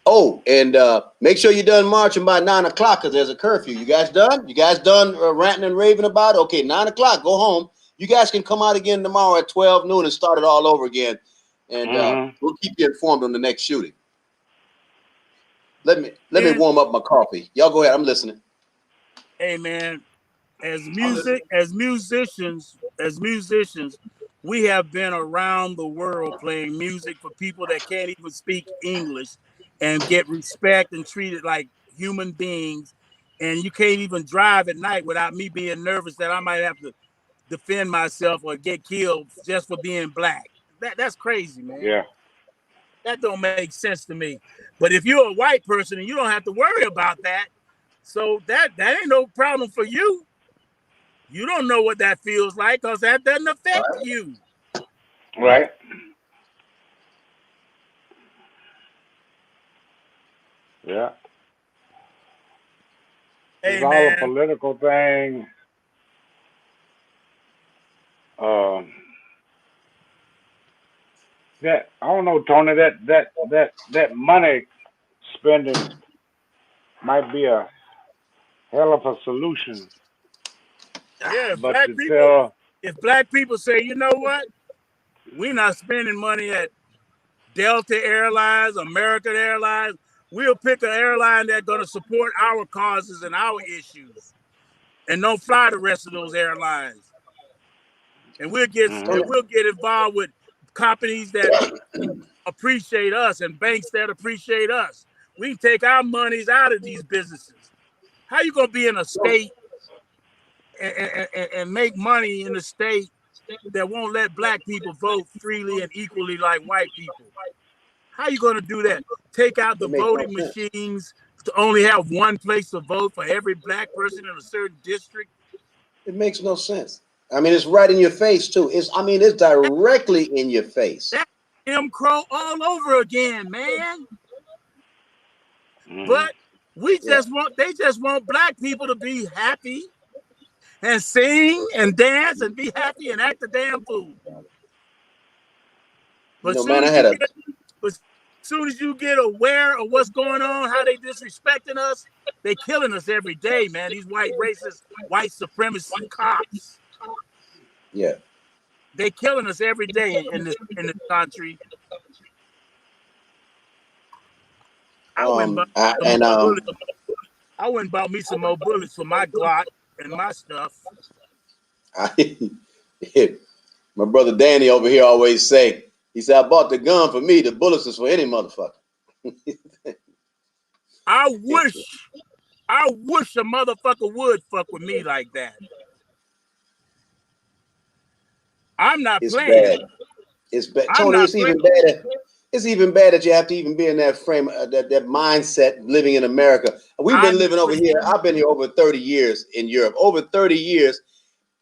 Oh, and make sure you're done marching by 9 o'clock because there's a curfew. You guys done? You guys done ranting and raving about it? Okay, 9 o'clock, go home. You guys can come out again tomorrow at 12 noon and start it all over again. And we'll keep you informed on the next shooting. Let me warm up my coffee. Y'all go ahead. I'm listening. Hey, man. As musicians, we have been around the world playing music for people that can't even speak English and get respect and treated like human beings. And you can't even drive at night without me being nervous that I might have to defend myself or get killed just for being black. That's crazy, man. Yeah. That don't make sense to me. But if you're a white person and you don't have to worry about that, so that ain't no problem for you. You don't know what that feels like because that doesn't affect you. Right. Yeah. Hey, it's all man. a political thing. That I don't know, Tony. That money spending might be a hell of a solution. Yeah, but if black people say, you know what, we're not spending money at Delta Airlines, American Airlines, we'll pick an airline that's going to support our causes and our issues, and don't fly the rest of those airlines. And we'll get involved with companies that appreciate us and banks that appreciate us. We can take our monies out of these businesses. How you gonna be in a state and make money in a state that won't let black people vote freely and equally like white people? How you gonna do that? Take out the voting machines to only have one place to vote for every black person in a certain district? It makes no sense. I mean, it's right in your face too. It's directly in your face. That's Jim Crow all over again, man. But they just want black people to be happy and sing and dance and be happy and act a damn fool. But as soon as you get aware of what's going on, how they disrespecting us, they killing us every day, man. These white racist, white supremacist cops. Yeah. They killing us every day in this country. I went and bought me some more bullets for my Glock and my stuff. My brother Danny over here always say, he said, I bought the gun for me, the bullets is for any motherfucker. I wish a motherfucker would fuck with me like that. I'm not playing. Bad. It's bad. Tony, it's even bad. It's even bad that you have to even be in that frame, that mindset living in America. We've been living over here. I've been here over 30 years in Europe, over 30 years.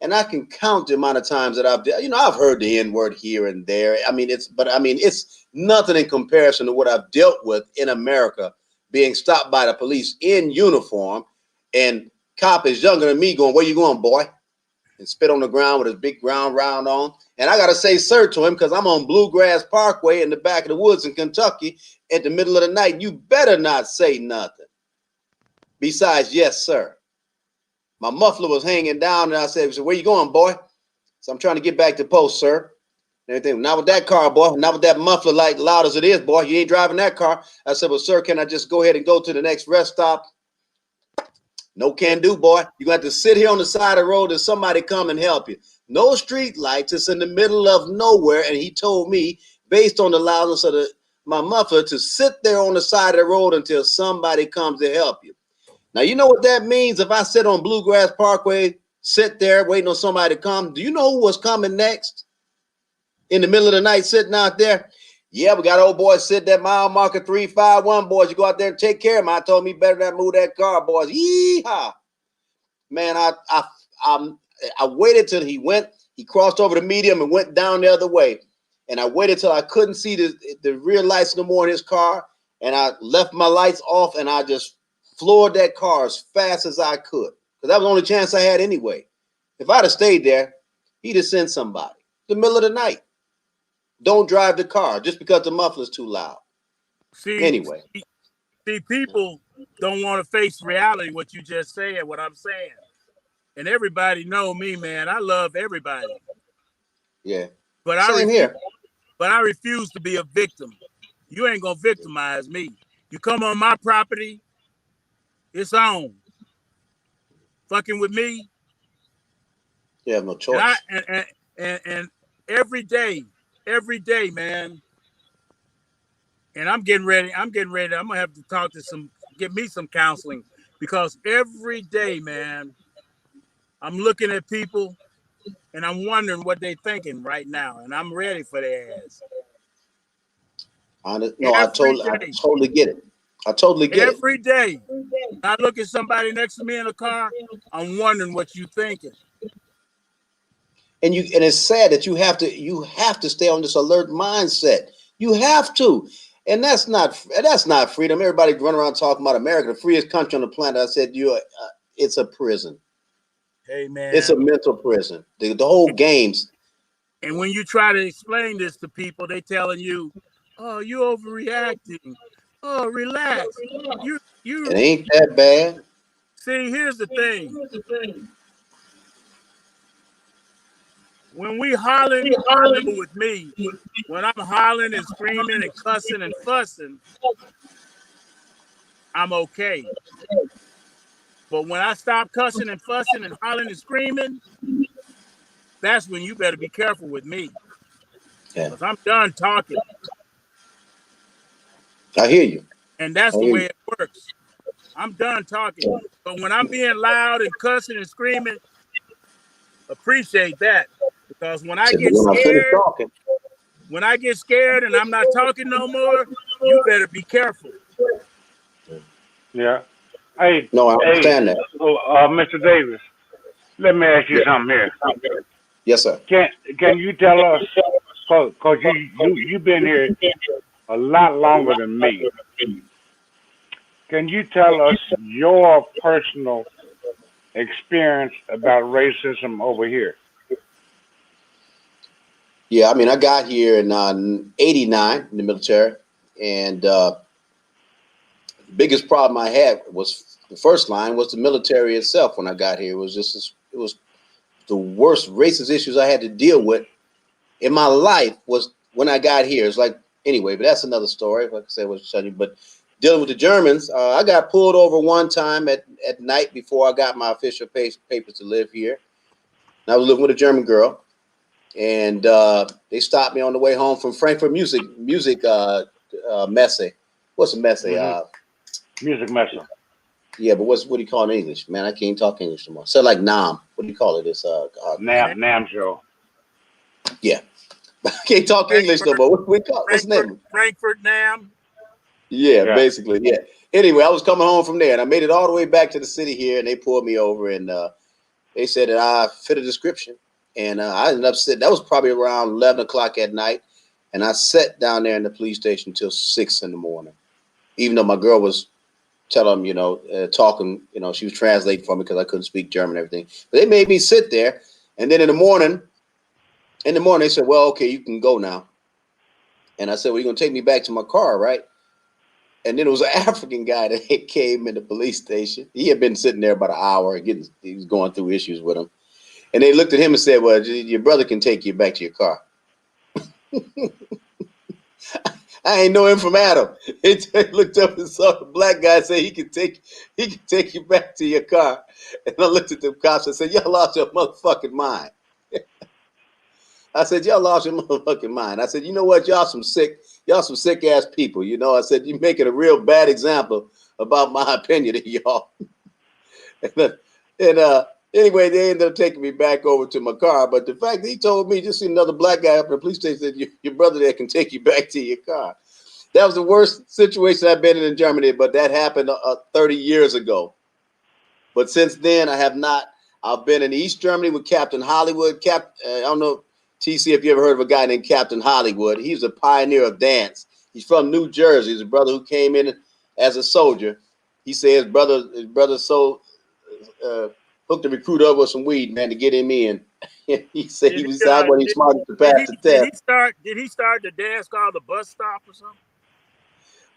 And I can count the amount of times that I've heard the N-word here and there. It's nothing in comparison to what I've dealt with in America, being stopped by the police in uniform, and cop is younger than me going, where you going, boy? And spit on the ground with his big ground round on. And I got to say sir to him because I'm on Bluegrass Parkway in the back of the woods in Kentucky at the middle of the night. You better not say nothing. Besides, yes, sir. My muffler was hanging down, and I said, "So where you going, boy?" So I'm trying to get back to post, sir. And everything. Not with that car, boy. Not with that muffler like loud as it is, boy. You ain't driving that car. I said, "Well, sir, can I just go ahead and go to the next rest stop?" No can do, boy. You're going to have to sit here on the side of the road and somebody come and help you. No street lights. It's in the middle of nowhere. And he told me, based on the loudness of my muffler, to sit there on the side of the road until somebody comes to help you. Now, you know what that means? If I sit on Bluegrass Parkway, sit there waiting on somebody to come, do you know who was coming next? In the middle of the night sitting out there? Yeah, we got old boys sitting at mile marker 351, boys. You go out there and take care of him. I told me better not move that car, boys. Yeehaw. Man, I waited till he went. He crossed over the medium and went down the other way. And I waited till I couldn't see the rear lights no more in his car. And I left my lights off and I just floored that car as fast as I could. Because that was the only chance I had anyway. If I'd have stayed there, he'd have sent somebody. The middle of the night. Don't drive the car just because the muffler's too loud. Anyway. See, people don't want to face reality, what you just said, what I'm saying. And everybody know me, man. I love everybody. Yeah. But Same here. But I refuse to be a victim. You ain't going to victimize me. You come on my property, it's on. Fucking with me. You have no choice. And every day, man. And I'm getting ready. I'm going to have to talk to get me some counseling, because every day, man, I'm looking at people and I'm wondering what they're thinking right now. And I'm ready for their ass. I totally get it. I totally get it. Every day, I look at somebody next to me in a car, I'm wondering what you thinking. And it's sad that you have to stay on this alert mindset. You have to. And that's not freedom. Everybody run around talking about America, the freest country on the planet. I said, it's a prison. Hey, man. It's a mental prison. The whole games. And when you try to explain this to people, they telling you, "Oh, you overreacting. Oh, relax. You." It ain't that bad. See, here's the thing. When we hollering, with me, when I'm hollering and screaming and cussing and fussing, I'm okay. But when I stop cussing and fussing and hollering and screaming, that's when you better be careful with me. Because I'm done talking. I hear you. And that's the way it works. I'm done talking. But when I'm being loud and cussing and screaming, appreciate that. Because when I get scared and I'm not talking no more, you better be careful. Yeah. Hey, no, I understand that. Mr. Davis, let me ask you something here. Yes, sir. Can you tell us, because you've been here a lot longer than me, can you tell us your personal experience about racism over here? Yeah, I mean, I got here in 89 in the military, and the biggest problem I had was the first line was the military itself. When I got here, it was the worst racist issues I had to deal with in my life was when I got here. It's like, anyway, but that's another story. Like I said, but dealing with the Germans, I got pulled over one time at night before I got my official papers to live here. And I was living with a German girl, and they stopped me on the way home from Frankfurt music messe. What's a messe? Music messe. Yeah, but what do you call it in English? Man, I can't talk English anymore. So like Nam. What do you call it? It's Nam show. Yeah. I can't talk English no more. What's the name? Frankfurt Nam. Yeah, basically, yeah. Anyway, I was coming home from there, and I made it all the way back to the city here, and they pulled me over, and they said that I fit a description, and I ended up sitting. That was probably around 11 o'clock at night, and I sat down there in the police station until 6 in the morning, even though my girl was telling them, talking, she was translating for me because I couldn't speak German and everything. But they made me sit there, and then in the morning, they said, "Well, okay, you can go now." And I said, "Well, you're going to take me back to my car, right?" And then it was an African guy that came in the police station. He had been sitting there about an hour and he was going through issues with him. And they looked at him and said, well, your brother can take you back to your car. I ain't know him from Adam. He looked up and saw the black guy say he can take you back to your car. And I looked at the cops and said, y'all lost your motherfucking mind. I said, y'all lost your motherfucking mind. I said, you know what? Y'all some sick ass people. You know, I said, you're making a real bad example about my opinion of y'all. and anyway, they ended up taking me back over to my car. But the fact that he told me, just see another black guy up in the police station, said, your brother there can take you back to your car. That was the worst situation I've been in Germany, but that happened 30 years ago. But since then, I have not. I've been in East Germany with Captain Hollywood. I don't know, TC, if you ever heard of a guy named Captain Hollywood. He's a pioneer of dance. He's from New Jersey. He's a brother who came in as a soldier. He said his brother hooked the recruiter up with some weed, man, to get him in. He said he was out when he's smart to pass the test. Did he start the dance called the bus stop or something?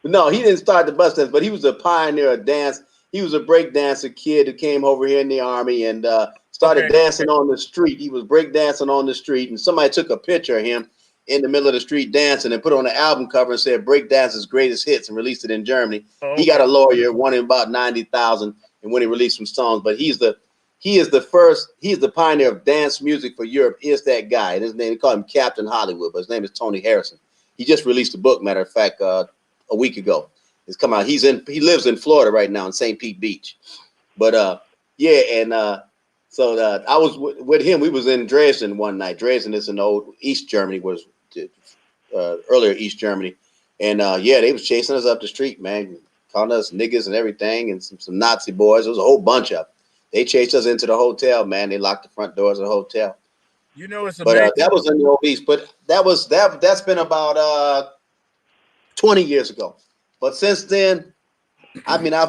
No, he didn't start the bus dance, but he was a pioneer of dance. He was a break dancer kid who came over here in the Army and started dancing on the street. He was break dancing on the street, and somebody took a picture of him in the middle of the street dancing and put on the album cover and said "Break Dance's Greatest Hits" and released it in Germany. He got a lawyer, won him about 90,000, and when he released some songs. But he is the pioneer of dance music for Europe. Is that guy? And his name, they call him Captain Hollywood, but his name is Tony Harrison. He just released a book, matter of fact, a week ago. It's come out. He lives in Florida right now in St. Pete Beach. But so I was with him. We was in Dresden one night. Dresden is in old East Germany, was earlier East Germany. And they was chasing us up the street, man, calling us niggas and everything, and some Nazi boys. There was a whole bunch of them. They chased us into the hotel, man. They locked the front doors of the hotel. You know, it's amazing. But that was in the old East. But that's been about 20 years ago. But since then, I mean, I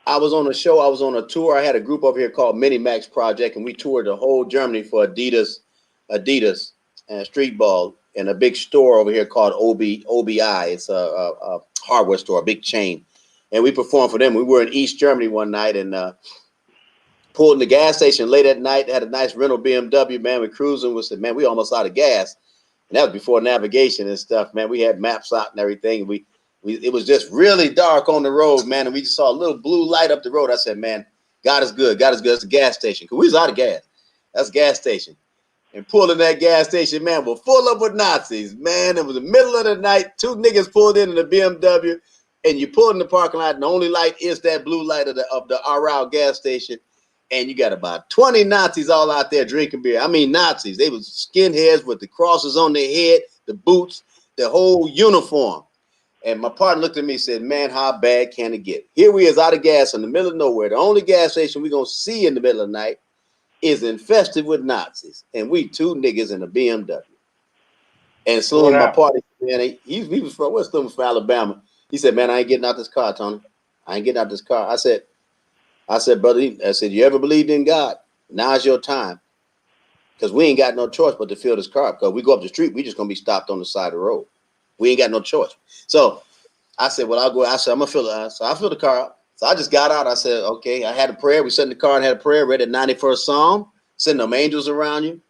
was on a show, I was on a tour. I had a group over here called Mini Max Project, and we toured the whole Germany for Adidas and Street Ball in a big store over here called OBI. It's a hardware store, a big chain. And we performed for them. We were in East Germany one night and pulled in the gas station late at night, had a nice rental BMW, man. We cruising. We said, man, we almost out of gas. And that was before navigation and stuff, man. We had maps out and everything. It was just really dark on the road, man, and we just saw a little blue light up the road. I said, man, God is good. God is good. It's a gas station. Because we was out of gas. That's a gas station. And pulling that gas station, man, we're full up with Nazis. Man, it was the middle of the night. Two niggas pulled in the BMW, and you pull in the parking lot, and the only light is that blue light of the Aral gas station. And you got about 20 Nazis all out there drinking beer. I mean, Nazis. They was skinheads with the crosses on their head, the boots, the whole uniform. And my partner looked at me and said, man, how bad can it get? Here we is out of gas in the middle of nowhere. The only gas station we're going to see in the middle of the night is infested with Nazis. And we two niggas in a BMW. And soon my partner, man, he was from Alabama. He said, man, I ain't getting out this car, Tony. I ain't getting out this car. I said, brother, you ever believed in God? Now's your time. Because we ain't got no choice but to fill this car up. Because we go up the street, we just going to be stopped on the side of the road. We ain't got no choice. So I said, well, I'll go. I said, I'm going to fill it. So I filled the car up. So I just got out. I said, okay. I had a prayer. We sat in the car and had a prayer, read the 91st Psalm, send them angels around you.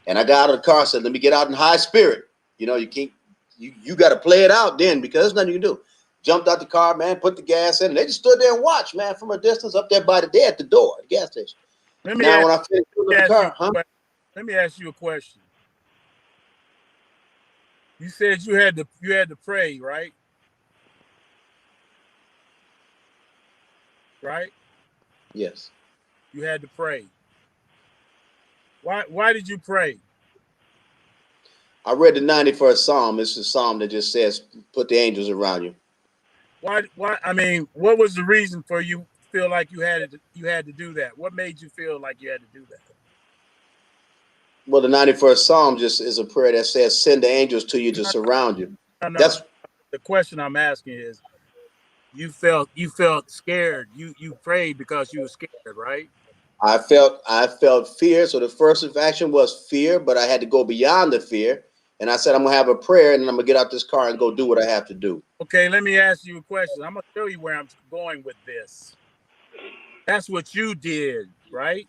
And I got out of the car, said, let me get out in high spirit. You know, you got to play it out then because there's nothing you can do. Jumped out the car, man, put the gas in. And they just stood there and watched, man, from a distance up there by the at the door, the gas station. Let me ask you a question. You said you had to pray, right? Right? Yes. You had to pray. Why did you pray? I read the 91st Psalm. It's a psalm that just says, put the angels around you. Why? I mean, what was the reason for you feel like you had to do that? What made you feel like you had to do that? Well, the 91st Psalm just is a prayer that says, send the angels to you to surround you. No. That's the question I'm asking is, you felt scared. You prayed because you were scared, right? I felt fear. So the first action was fear, but I had to go beyond the fear And I said, I'm going to have a prayer, and then I'm going to get out this car and go do what I have to do. Okay, let me ask you a question. I'm going to show you where I'm going with this. That's what you did, right?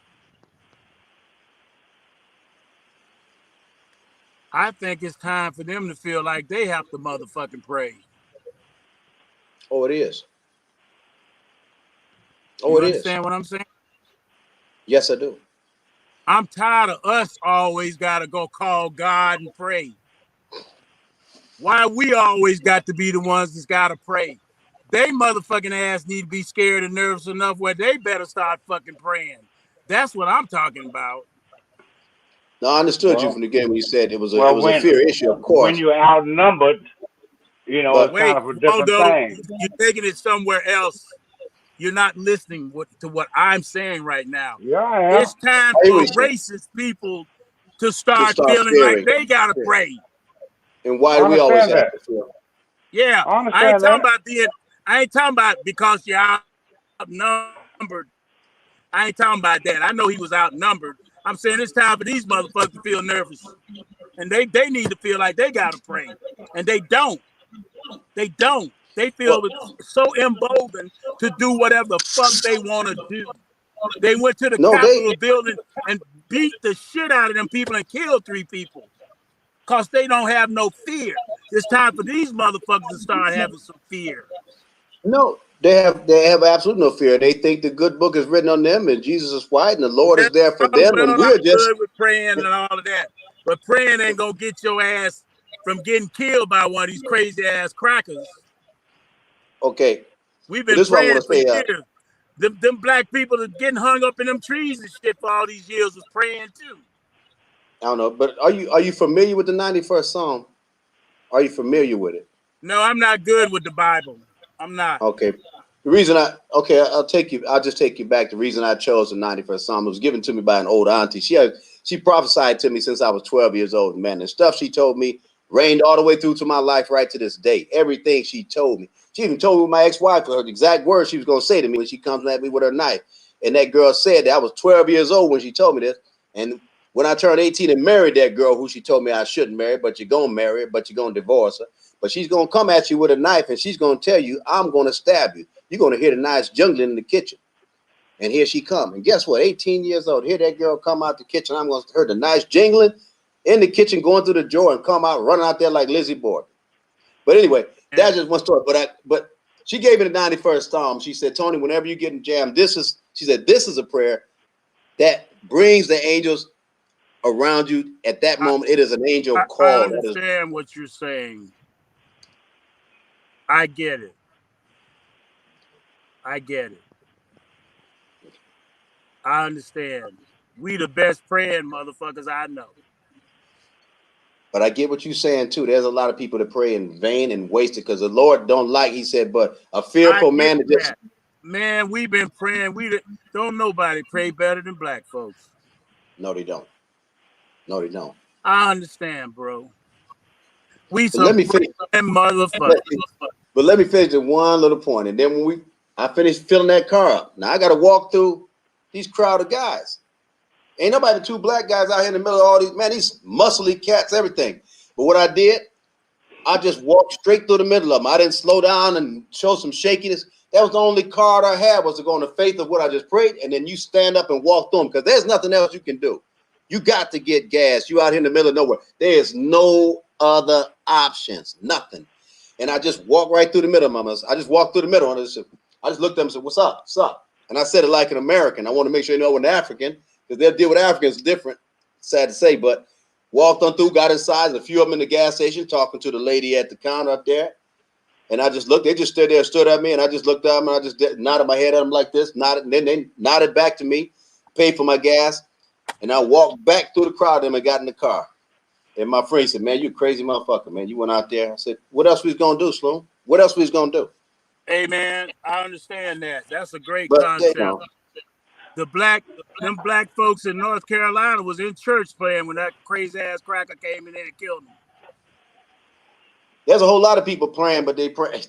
I think it's time for them to feel like they have to motherfucking pray. Oh, it is. Oh, You it understand is. what I'm saying? Yes, I do. I'm tired of us always got to go call God and pray. Why we always got to be the ones that's got to pray? They motherfucking ass need to be scared and nervous enough where they better start fucking praying. That's what I'm talking about. No, I understood you from the beginning when you said it was well, a fear issue, of course. when you're outnumbered, you know, But it's kind Wait, of a different Waldo, thing. you're taking it somewhere else. You're not listening to what I'm saying right now. Yeah, I am. It's time I hear for what you're saying. racist people to To start start feeling like fearing. they gotta pray. And why I do we always understand have that. to fear? Yeah, I I ain't understand talking that. about I ain't talking about because you're outnumbered. I ain't talking about that. I know he was outnumbered. I'm saying it's time for these motherfuckers to feel nervous. And they need to feel like they gotta pray. And they don't. They don't. They feel Well, so emboldened to do whatever the fuck they want to do. They went to the no, Capitol building and beat the shit out of them people and killed 3 people. Because they don't have no fear. It's time for these motherfuckers to start having some fear. no, they have absolutely no fear. They think the good book is written on them, and Jesus is white, and the Lord is there for them, and Well, I'm we're just good with praying and all of that. But praying ain't going to get your ass from getting killed by one of these crazy ass crackers. okay. We've But been this is what I praying want to for say. years. Them black people that getting hung up in them trees and shit for all these years was praying too. I don't know, but are you familiar with the 91st Psalm? Are you familiar with it? No, I'm not good with the Bible. I'm not. Okay. The reason I'll just take you back. The reason I chose the 91st Psalm was given to me by an old auntie. She prophesied to me since I was 12 years old. Man, the stuff she told me reigned all the way through to my life right to this day. Everything she told me. She even told me my ex-wife her exact words she was going to say to me when she comes at me with her knife. And that girl said that I was 12 years old when she told me this. And when I turned 18 and married that girl who she told me I shouldn't marry, but you're going to marry her, but you're going to divorce her. But she's going to come at you with a knife and she's going to tell you, I'm going to stab you. You're going to hear the knives jingling in the kitchen. And here she come. And guess what? 18 years old. Hear that girl come out the kitchen. I'm going to hear the knives jingling in the kitchen, going through the door and come out, running out there like Lizzie Borden. But anyway, that's just one story. But she gave me the 91st Psalm. She said, Tony, whenever you get in jam, this is a prayer that brings the angels around you at that moment. It is an angel I call. understand what you're saying. I get it. I get it. I understand. We the best praying motherfuckers I know. But I get what you're saying too. There's a lot of people that pray in vain and wasted because the Lord don't like, he said, but a fearful man that just... Man, we've been praying. Don't nobody pray better than black folks. No, they don't. No, they don't. I understand, bro. We But let some me finish. motherfuckers. But let me finish the one little point. And then when I finished filling that car up, now I got to walk through these crowd of guys. Ain't nobody but 2 black guys out here in the middle of all these, man, these muscly cats, everything. But what I did, I just walked straight through the middle of them. I didn't slow down and show some shakiness. That was the only card I had, was to go on the faith of what I just prayed. And then you stand up and walk through them because there's nothing else you can do. You got to get gas. You out here in the middle of nowhere. There's no other options, nothing. And I just walked right through the middle of them. I just walked through the middle. And I just looked at them and said, what's up? What's up? And I said it like an American. I want to make sure you know an African, because they'll deal with Africans different. Sad to say, but walked on through, got inside, and a few of them in the gas station talking to the lady at the counter up there. And I just looked. They just stood there, stood at me, and I just looked at them, and I just nodded my head at them like this, nodded, and then they nodded back to me, paid for my gas, and I walked back through the crowd and I got in the car. And my friend said, man, you crazy motherfucker, man. You went out there. I said, what else we was going to do, Sloan? What else we was going to do? Hey, man, I understand that. That's a great But, concept. you know, Them black folks in North Carolina was in church praying when that crazy ass cracker came in there and killed them. there's a whole lot of people praying, but they pray.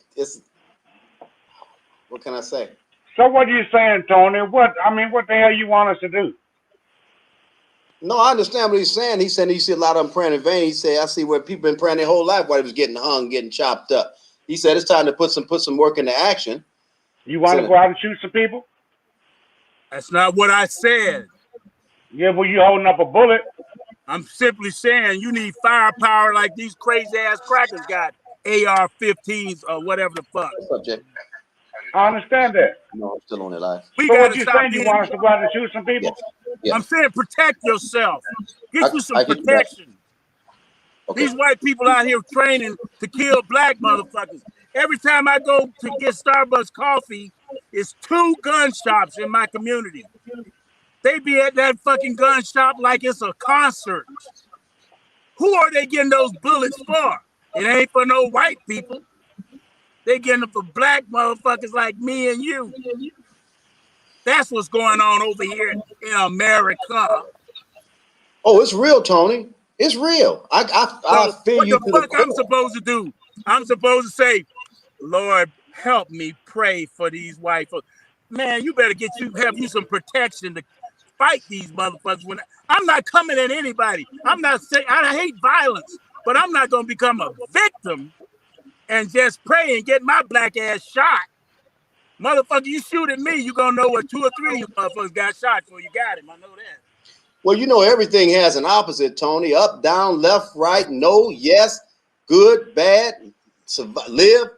What can I say? So what are you saying, Tony? What the hell you want us to do? No, I understand what he's saying. He said he see a lot of them praying in vain. He said, I see where people been praying their whole life while he was getting hung, getting chopped up. He said it's time to put some work into action. You want to go out and shoot some people? That's not what I said. Yeah, well, you holding up a bullet. I'm simply saying you need firepower like these crazy ass crackers got AR-15s or whatever the fuck. Subject. I understand that. No, I'm still on their life. We So got what to you stop saying? You being. want us to go out and shoot some people? Yes. Yes. I'm saying protect yourself. Get you some protection. Okay. These white people out here training to kill black motherfuckers. Every time I go to get Starbucks coffee, it's 2 gun shops in my community. They be at that fucking gun shop like it's a concert. Who are they getting those bullets for? It ain't for no white people. They getting them for black motherfuckers like me and you. That's what's going on over here in America. Oh, it's real, Tony. It's real. I feel you. What the fuck I'm supposed to do? I'm supposed to say, Lord, help me pray for these white folks. Man, you better have you some protection to fight these motherfuckers. When I'm not coming at anybody. I'm not saying I hate violence, but I'm not gonna become a victim and just pray and get my black ass shot. Motherfucker, you shoot at me, you gonna know what 2 or 3 of you motherfuckers got shot for. You got him. I know that. Well, you know, everything has an opposite, Tony. Up, down, left, right, no, yes, good, bad, survive, live,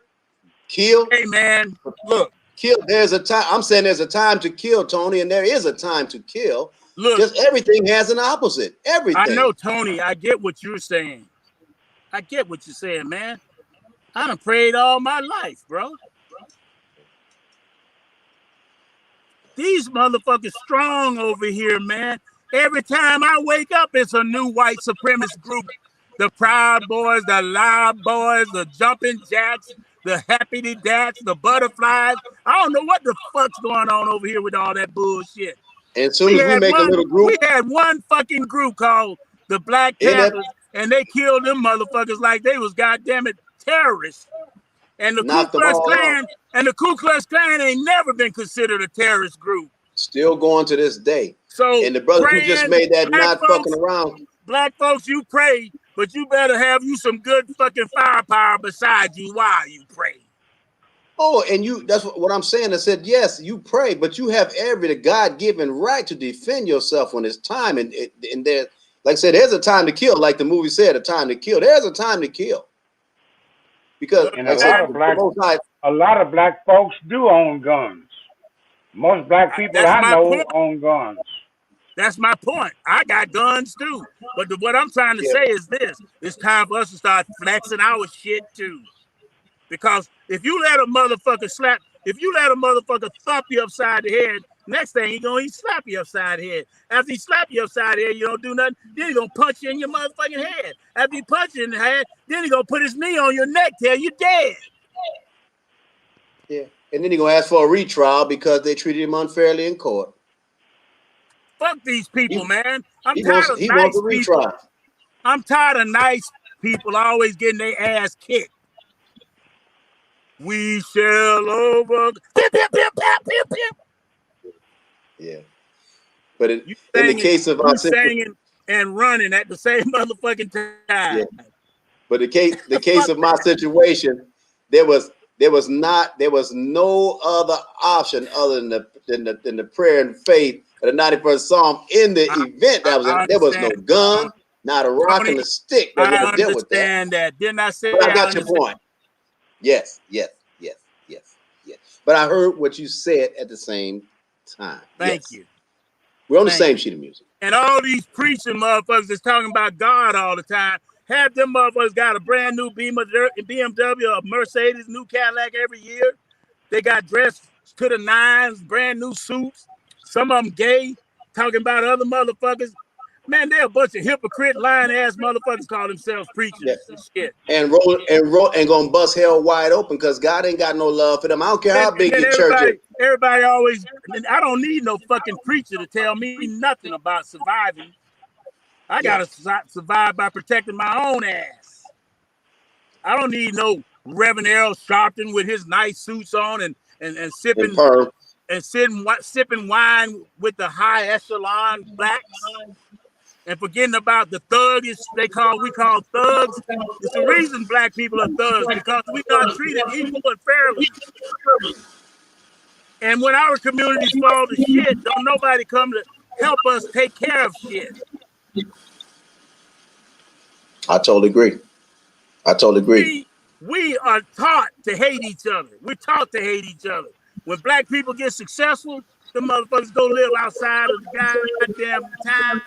kill. Hey, man, look. Kill. There's a time. I'm saying there's a time to kill, Tony, and there is a time to kill. Look. Just everything has an opposite. Everything. I know, Tony. I get what you're saying. I get what you're saying, man. I done prayed all my life, bro. These motherfuckers strong over here, man. Every time I wake up, it's a new white supremacist group. The Proud Boys, the Loud Boys, the Jumping Jacks, the Happy Dats, the Butterflies. I don't know what the fuck's going on over here with all that bullshit. And as soon as we make a little group. We had one fucking group called the Black Panthers, and they killed them motherfuckers like they was goddamn it terrorists. And the Ku Klux Klan ain't never been considered a terrorist group. Still going to this day. So and the brother who just made that not fucking around. Black folks, you pray, but you better have you some good fucking firepower beside you while you pray. Oh, and that's what I'm saying. I said, yes, you pray, but you have every God-given right to defend yourself when it's time. And there, like I said, there's a time to kill, like the movie said, a time to kill. There's a time to kill. Because and a lot of black folks do own guns. Most black people I know own guns. That's my point. I got guns too. But what I'm trying to say is this. It's time for us to start flexing our shit too. Because if you let a motherfucker thump you upside the head, next thing he gonna slap you upside the head. After he slap you upside the head, you don't do nothing, then he gonna punch you in your motherfucking head. After he punch you in the head, then he gonna put his knee on your neck till you're dead. Yeah. And then he gonna ask for a retrial because they treated him unfairly in court. Fuck these people, man. I'm tired of nice people. I'm tired of nice people always getting their ass kicked. We shall over. Yeah. But in the case of our singing and running at the same motherfucking time. Yeah. But the case of my situation, there was no other option other than the prayer and faith of the 91st Psalm in the event that there was no gun, not a rock and a stick that would have dealt with that. I understand that. Didn't I say? But I got your point. Yes. But I heard what you said at the same time. Thank you. We're on the same sheet of music. And all these preaching motherfuckers that's talking about God all the time, have them motherfuckers got a brand new BMW, a Mercedes, new Cadillac every year. They got dressed to the nines, brand new suits. Some of them gay, talking about other motherfuckers. Man, they're a bunch of hypocrite, lying-ass motherfuckers call themselves preachers and shit. And gonna bust hell wide open because God ain't got no love for them. I don't care how big your church is. Everybody always, I don't need no fucking preacher to tell me nothing about surviving. I gotta survive by protecting my own ass. I don't need no Reverend Earl Sharpton with his nice suits on and sipping wine with the high echelon blacks. and forgetting about the thuggish we call thugs. It's the reason black people are thugs, because we not treated equal and fairly. And when our communities fall to shit, don't nobody come to help us take care of shit. I totally agree. We are taught to hate each other. We're taught to hate each other. When black people get successful, the motherfuckers go live outside of the goddamn town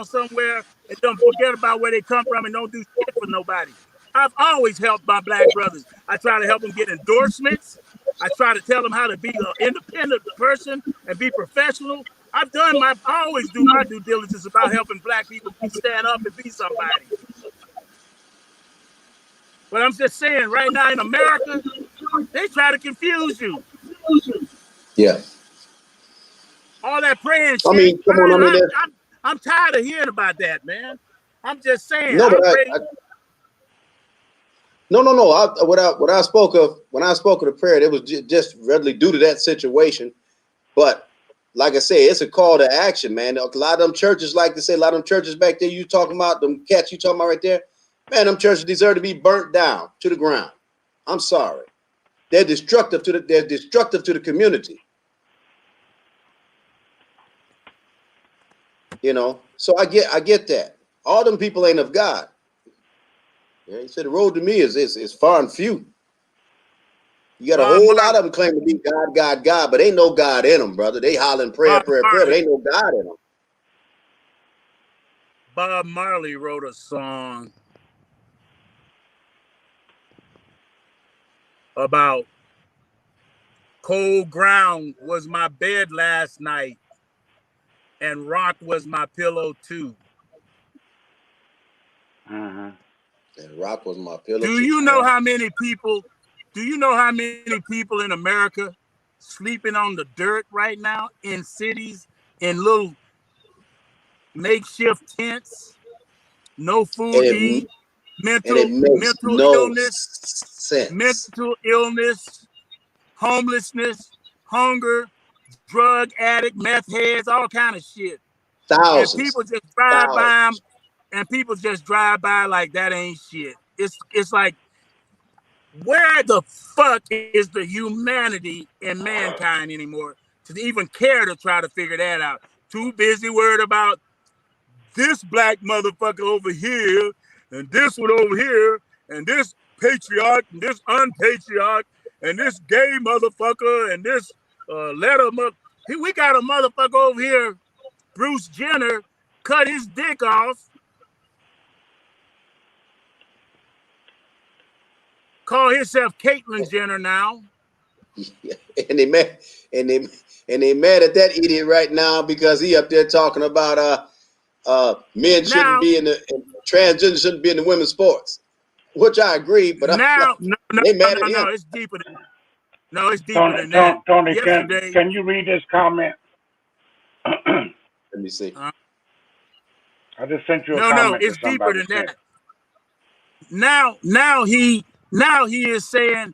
somewhere and don't forget about where they come from and don't do shit for nobody. I've always helped my black brothers. I try to help them get endorsements. I try to tell them how to be an independent person and be professional. I always do my due diligence about helping black people stand up and be somebody. But I'm just saying, right now in America, they try to confuse you. Yeah. All that praying shit. I mean, come on. I'm tired of hearing about that, man. I'm just saying. No, but No. When I spoke of the prayer, it was just readily due to that situation. But like I say, it's a call to action, man. A lot of them churches, like to say, a lot of them churches back there, you talking about them cats you talking about right there, man. Them churches deserve to be burnt down to the ground. I'm sorry, they're destructive to the community. You know, so I get that. All them people ain't of God. Yeah, he said the road to me is far and few. You got a whole lot of them claim to be God, but ain't no God in them, brother. They hollering prayer, but ain't no God in them. Bob Marley wrote a song about cold ground was my bed last night and rock was my pillow too. And rock was my pillow. Do you know how many people in America sleeping on the dirt right now in cities, in little makeshift tents, no food to eat, mental illness, homelessness, hunger, drug addict, meth heads, all kind of shit. Thousands. And people just drive by them. And people just drive by like that ain't shit. It's like, where the fuck is the humanity in mankind anymore to even care to try to figure that out? Too busy worried about this black motherfucker over here and this one over here and this patriarch and this unpatriarch and this gay motherfucker and this letter. We got a motherfucker over here, Bruce Jenner, cut his dick off. Call himself Caitlyn Jenner now. And they mad at that idiot right now because he up there talking about men shouldn't be in the transgender shouldn't be in the women's sports, which I agree. But no, it's deeper than that. Tony, can you read this comment? Let me see. I just sent you a comment. No, it's deeper than that. Now he is saying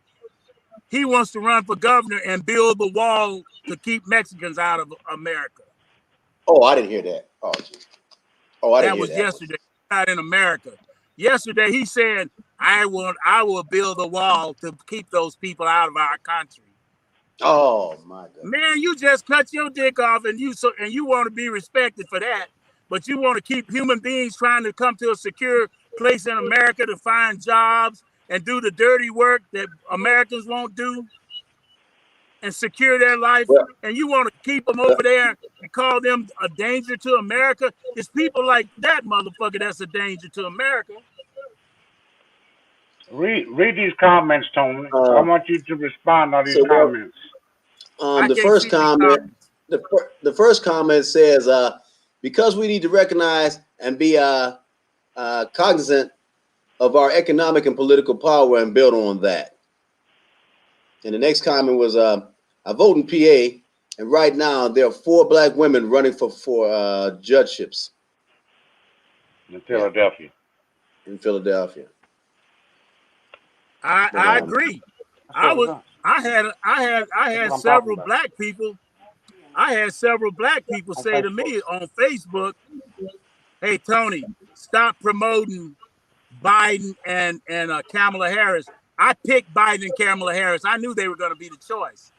he wants to run for governor and build the wall to keep Mexicans out of America. Oh, I didn't hear that. I didn't hear that. That was yesterday. Not in America. Yesterday he said, I will build a wall to keep those people out of our country. Oh my God. Man, you just cut your dick off and you want to be respected for that, but you want to keep human beings trying to come to a secure place in America to find jobs and do the dirty work that Americans won't do and secure their life. And you want to keep them over there and call them a danger to America. It's people like that motherfucker that's a danger to America. Read these comments, Tony. I want you to respond on these comments. The first comment says, because we need to recognize and be cognizant of our economic and political power and build on that. And the next comment was, I vote in PA, and right now there are 4 black women running for judgeships. In Philadelphia. In Philadelphia. I agree. I had several black people. I had several black people say to me on Facebook, Hey, Tony, stop promoting Biden and Kamala Harris. I picked Biden and Kamala Harris. I knew they were going to be the choice.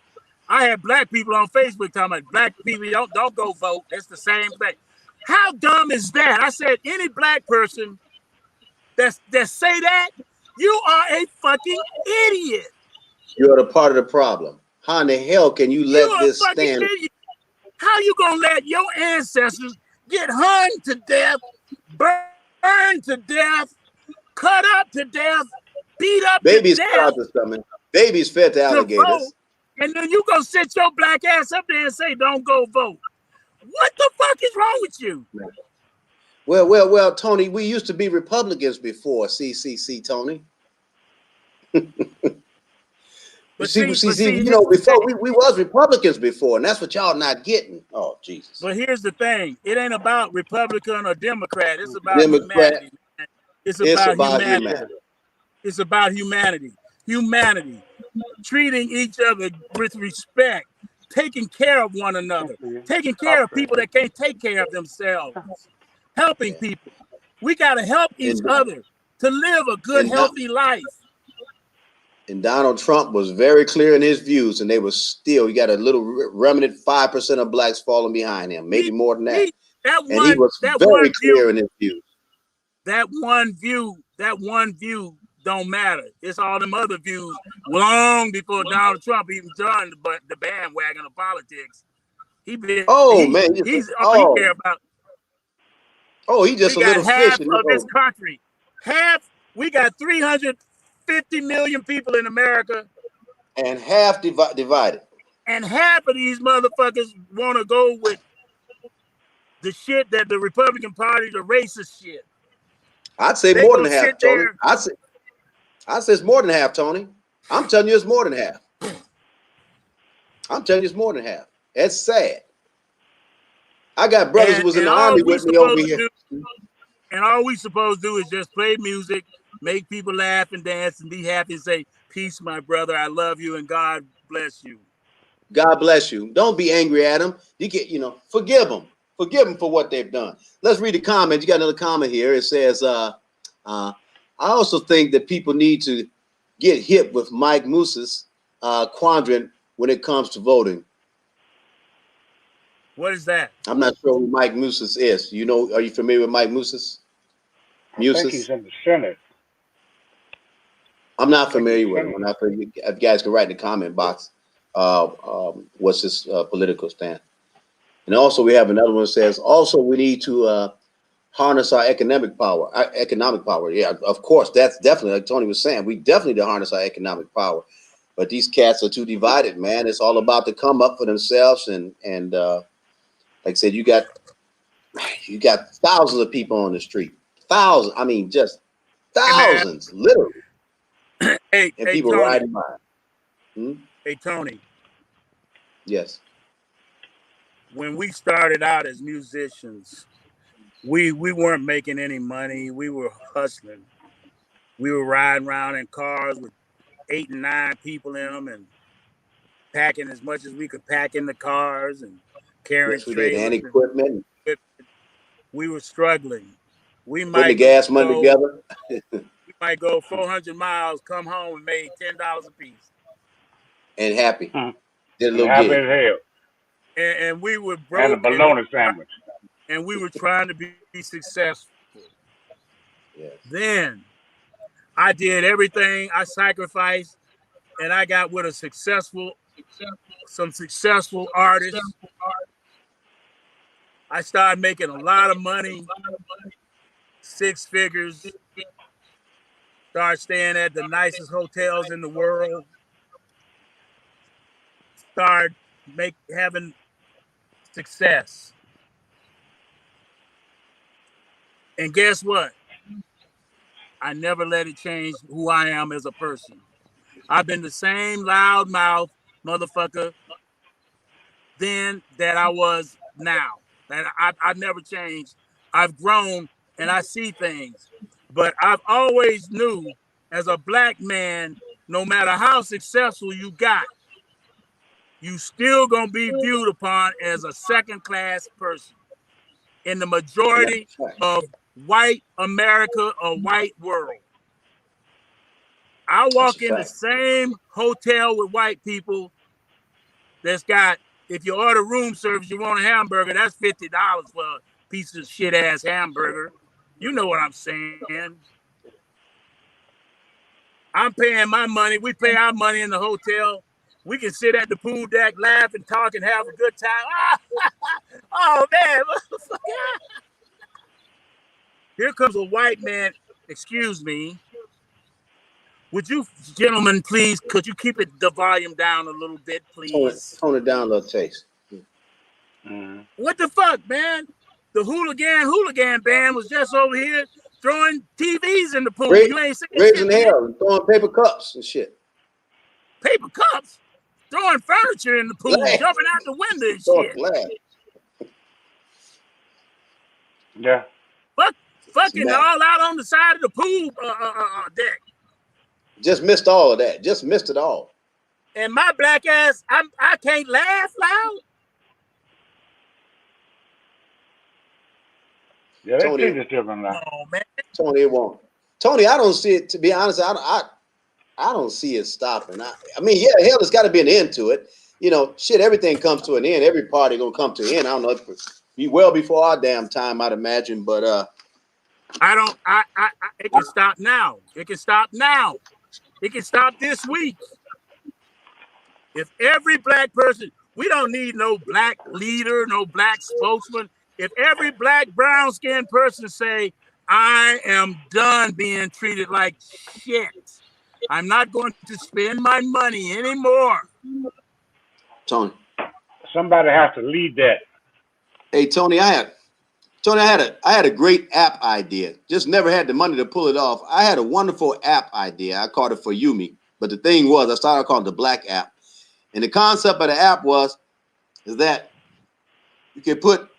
I had black people on Facebook talking about black people don't go vote. It's the same thing. How dumb is that? I said any black person that say that, you are a fucking idiot. You're a part of the problem. How in the hell can you let You're this a fucking stand? idiot. How you gonna let your ancestors get hung to death, burned to death, cut up to death, beat up Babies to fed death to something. Babies fed to to alligators. vote, and then you gonna sit your black ass up there and say, don't go vote? What the fuck is wrong with you? Well, Tony, we used to be Republicans before, CCC, Tony. But see, see, you know, before we was Republicans before, and that's what y'all not getting. Oh, Jesus. But here's the thing. It ain't about Republican or Democrat. It's about Democrat. humanity. It's about humanity. humanity. It's about humanity. Humanity. Treating each other with respect. Taking care of one another. Taking care of people that can't take care of themselves. Helping people. We got to help each other to live a good, healthy life. And Donald Trump was very clear in his views, and they were still, you got a little remnant 5% of blacks falling behind him, maybe more than that. And he was very clear in his views. That one view don't matter. It's all them other views long before Donald Trump even joined the bandwagon of politics. He's all he care about. Oh, he just a little half fish. of this country. We got 350 million people in America. And half divided. And half of these motherfuckers want to go with the shit that the Republican Party, the racist shit. I'd say more than half, Tony. I'd say it's more than half, Tony. I'm telling you it's more than half. I'm telling you it's more than half. It's sad. I got brothers who was in the army with me over here. And all we supposed to do is just play music, make people laugh and dance and be happy and say, peace, my brother, I love you, and God bless you. God bless you. Don't be angry at them. Forgive them. Forgive them for what they've done. Let's read the comment. You got another comment here. It says, I also think that people need to get hip with Mike Moose's quadrant when it comes to voting. What is that? I'm not sure who Mike Moose's is. Are you familiar with Mike Moose's? I think he's in the Senate. I'm not familiar with him. If you guys can write in the comment box what's his political stand. And also we have another one that says, also we need to harness our economic power. Yeah, of course, that's definitely, like Tony was saying, we definitely need to harness our economic power. But these cats are too divided, man. It's all about to come up for themselves. And like I said, you got thousands of people on the street. Thousands. I mean, just thousands, literally. Hey, people Tony. riding by. Hey, Tony. Yes. When we started out as musicians, we weren't making any money. We were hustling. We were riding around in cars with 8 and 9 people in them and packing as much as we could pack in the cars and carrying trailers and equipment. We were struggling. We might putting the gas money together. We might go 400 miles, come home and made $10 a piece. And happy. Did a little happy gig. as hell. And we were broke. And a bologna sandwich. And we were trying to be successful. Yes. Then I did everything. I sacrificed, and I got with some successful artists. I started making a lot of money, 6 figures. Started staying at the nicest hotels in the world. Started having success. And guess what? I never let it change who I am as a person. I've been the same loudmouth motherfucker then that I was now. And I've never changed. I've grown and I see things. But I've always knew as a black man, no matter how successful you got, you still gonna be viewed upon as a second-class person. in the majority of white America or white world. I walk in the same hotel with white people that's got, if you order room service, you want a hamburger, that's $50 for a piece of shit ass hamburger. You know what I'm saying. I'm paying my money. We pay our money in the hotel. We can sit at the pool deck, laugh and talk and have a good time. Oh, man. Here comes a white man. Excuse me. Would you, gentlemen, please, could you keep the volume down a little bit, please? Tone it down a little taste. What the fuck, man? The hooligan band was just over here throwing TVs in the pool. You ain't saying raising hell and throwing paper cups and shit. Paper cups? Throwing furniture in the pool, jumping out the window and shit. Yeah. Fucking all out on the side of the pool deck. Just missed all of that. Just missed it all. And my black ass, I can't laugh loud. Yeah, they treat us different now. Oh, man. Tony, it won't. Tony, I don't see it. To be honest, I don't see it stopping. I mean, yeah, hell, there's got to be an end to it. You know, shit, everything comes to an end. Every party gonna come to an end. I don't know. Be well before our damn time, I'd imagine. But it can stop now. It can stop now. It can stop this week. If every black person, we don't need no black leader, no black spokesman. If every black, brown-skinned person say, I am done being treated like shit. I'm not going to spend my money anymore. Tony. Somebody has to lead that. Hey, Tony, I had a great app idea. Just never had the money to pull it off. I had a wonderful app idea. I called it For Yumi. But the thing was, I started calling it the Black app. And the concept of the app is that you can put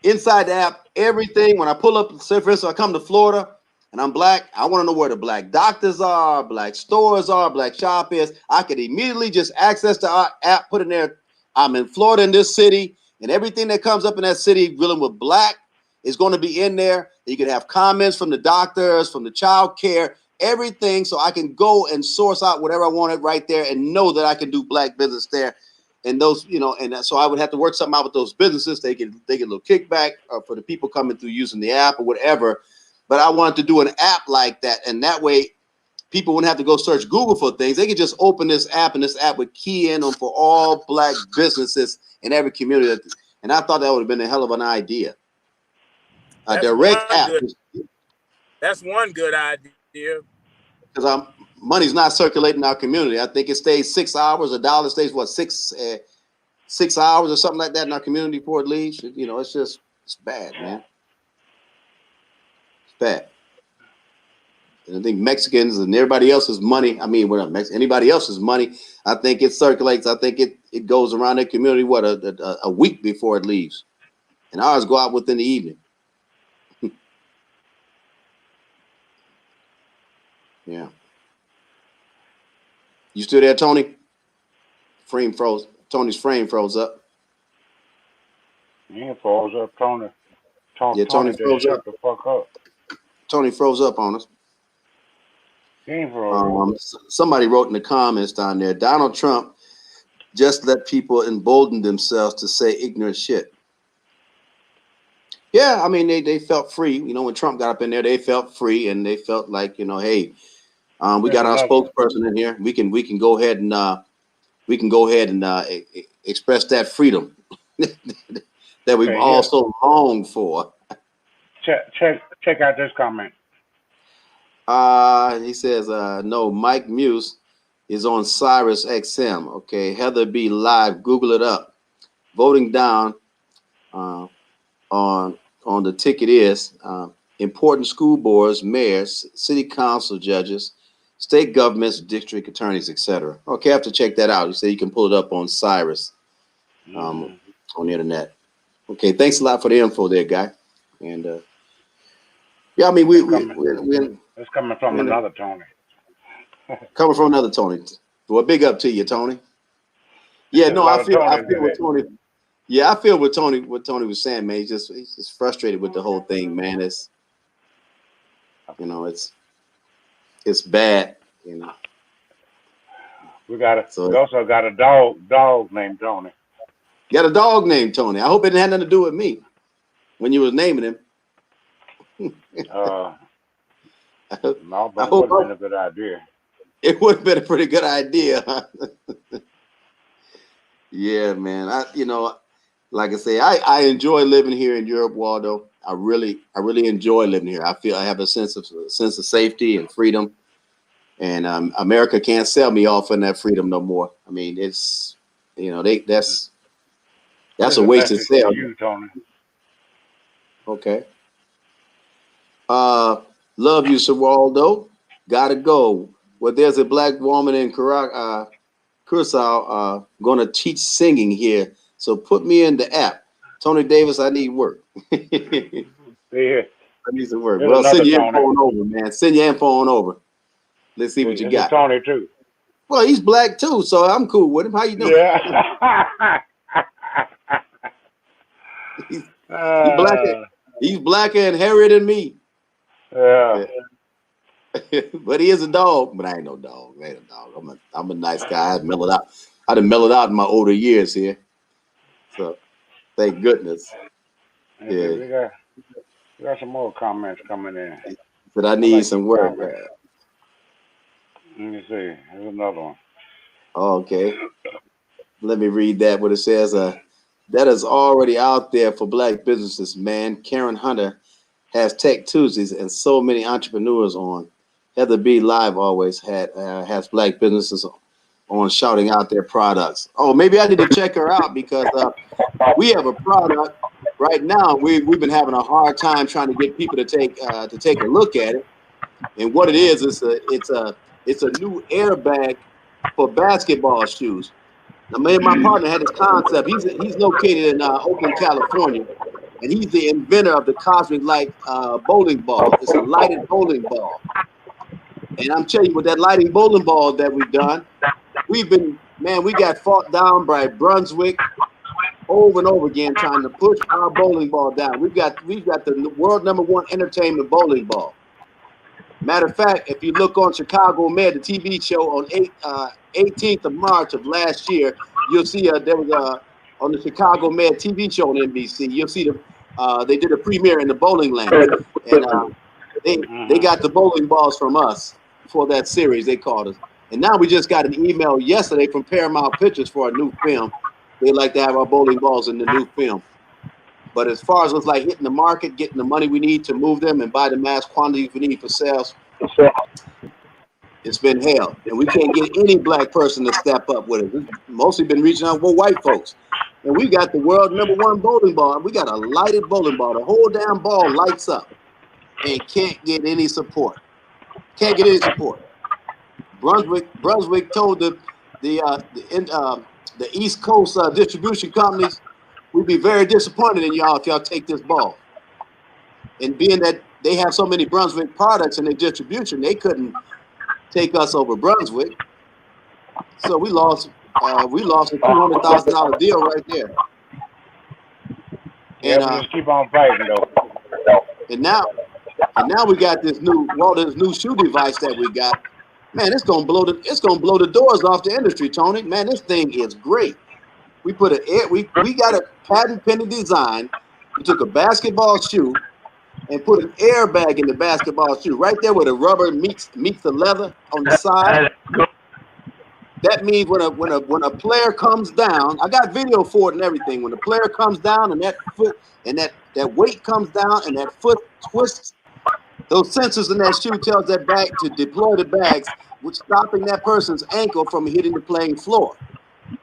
inside the app everything. When I pull up, say for instance, I come to Florida and I'm black, I want to know where the black doctors are, black stores are, black shop is. I could immediately just access the app, put in there, I'm in Florida in this city, and everything that comes up in that city dealing with black is going to be in there. You can have comments from the doctors, from the child care, everything, so I can go and source out whatever I wanted right there and know that I can do black business there. And those, you know, and so I would have to work something out with those businesses. They get a little kickback for the people coming through using the app or whatever. But I wanted to do an app like that, and that way people wouldn't have to go search Google for things. They could just open this app, and this app would key in on for all black businesses in every community. And I thought that would have been a hell of an idea. A direct app. That's one good idea. Because money's not circulating in our community. I think it stays 6 hours. A dollar stays what, 6 hours or something like that in our community before it leaves. You know, it's bad, man. It's bad. And I think Mexicans and everybody else's money. I mean, anybody else's money. I think it circulates. I think it goes around their community a week before it leaves, and ours go out within the evening. Yeah. You still there, Tony? Frame froze. Tony's frame froze up. He froze up, Tony. Yeah, Tony froze up. Shut the fuck up. Tony froze up on us. He froze. Somebody wrote in the comments down there, Donald Trump just let people embolden themselves to say ignorant shit. Yeah, I mean, they felt free. You know, when Trump got up in there, they felt free and they felt like, you know, hey, we got our spokesperson in here. We can go ahead and express that freedom that we've also longed for. Check out this comment. He says, no, Mike Muse is on Sirius XM. Okay, Heather B live. Google it up. Voting down on the ticket is important school boards, mayors, city council judges, state governments, district attorneys, etc. Okay, I have to check that out. You say you can pull it up on Sirius on the internet. Okay, thanks a lot for the info there, guy. And yeah, I mean, it's coming from another Tony. Coming from another Tony. Well, big up to you, Tony. Yeah, no, I feel with Tony. Yeah, I feel what Tony was saying, man. He's just frustrated with the whole thing, man. It's it's bad, you know. We also got a dog named Tony. You got a dog named Tony. I hope it didn't have nothing to do with me when you was naming him. No, but it would have been a good idea. It would have been a pretty good idea. Yeah, man. Like I say, I enjoy living here in Europe, Waldo. I really enjoy living here. I feel I have a sense of safety and freedom, and America can't sell me off on that freedom no more. I mean, it's that's a waste of sale. You, Tony. Okay. Love you, Sir Waldo. Gotta go. Well, there's a black woman in Curacao gonna teach singing here. So put me in the app. Tony Davis, I need work. Yeah. I need some work. There's Well, send your info Tony. on over, man. Send your info on over. Let's see what you got. Tony too. Well, he's black too, so I'm cool with him. How you doing? Yeah. He's blacker and hairier than me. Yeah. But he is a dog. But I ain't no dog. I ain't a dog. I'm a nice guy. I done mellowed out in my older years here. So thank goodness. Yeah. We got some more comments coming in. But I need some work. Let me see. Here's another one. Okay. Let me read that. What it says. That is already out there for black businesses, man. Karen Hunter has Tech Tuesdays and so many entrepreneurs on. Heather B Live always has black businesses on shouting out their products. Oh, maybe I need to check her out because we have a product right now. We've been having a hard time trying to get people to take a look at it. And what it is it's a new airbag for basketball shoes. Now, me and my partner had this concept. He's located in Oakland, California, and he's the inventor of the Cosmic Light bowling ball. It's a lighted bowling ball. And I'm telling you, with that lighting bowling ball that we've done, we got fought down by Brunswick over and over again trying to push our bowling ball down. We've got the world #1 entertainment bowling ball. Matter of fact, if you look on Chicago Med, the TV show on 18th of March of last year, you'll see there was on the Chicago Med TV show on NBC. You'll see they did a premiere in the bowling lane, and they got the bowling balls from us for that series. They called us, and now we just got an email yesterday from Paramount Pictures for a new film. They like to have our bowling balls in the new film. But as far as it's like hitting the market, getting the money we need to move them and buy the mass quantities we need for sales, it's been hell. And we can't get any black person to step up with it. We've mostly been reaching out for white folks. And we got the world #1 bowling ball. We got a lighted bowling ball. The whole damn ball lights up and can't get any support. Can't get any support. Brunswick told the East Coast distribution companies, we'd be very disappointed in y'all if y'all take this ball. And being that they have so many Brunswick products in their distribution, they couldn't take us over Brunswick. So we lost a $200,000 deal right there. And we just keep on fighting though. And now we got this new shoe device that we got. Man, it's gonna blow the doors off the industry, Tony. Man, this thing is great. We got a patent pending design. We took a basketball shoe and put an airbag in the basketball shoe right there where the rubber meets the leather on the side. That means when a player comes down, I got video for it and everything. When the player comes down and that foot and that weight comes down and that foot twists, those sensors in that shoe tells that bag to deploy the bags, which stopping that person's ankle from hitting the playing floor.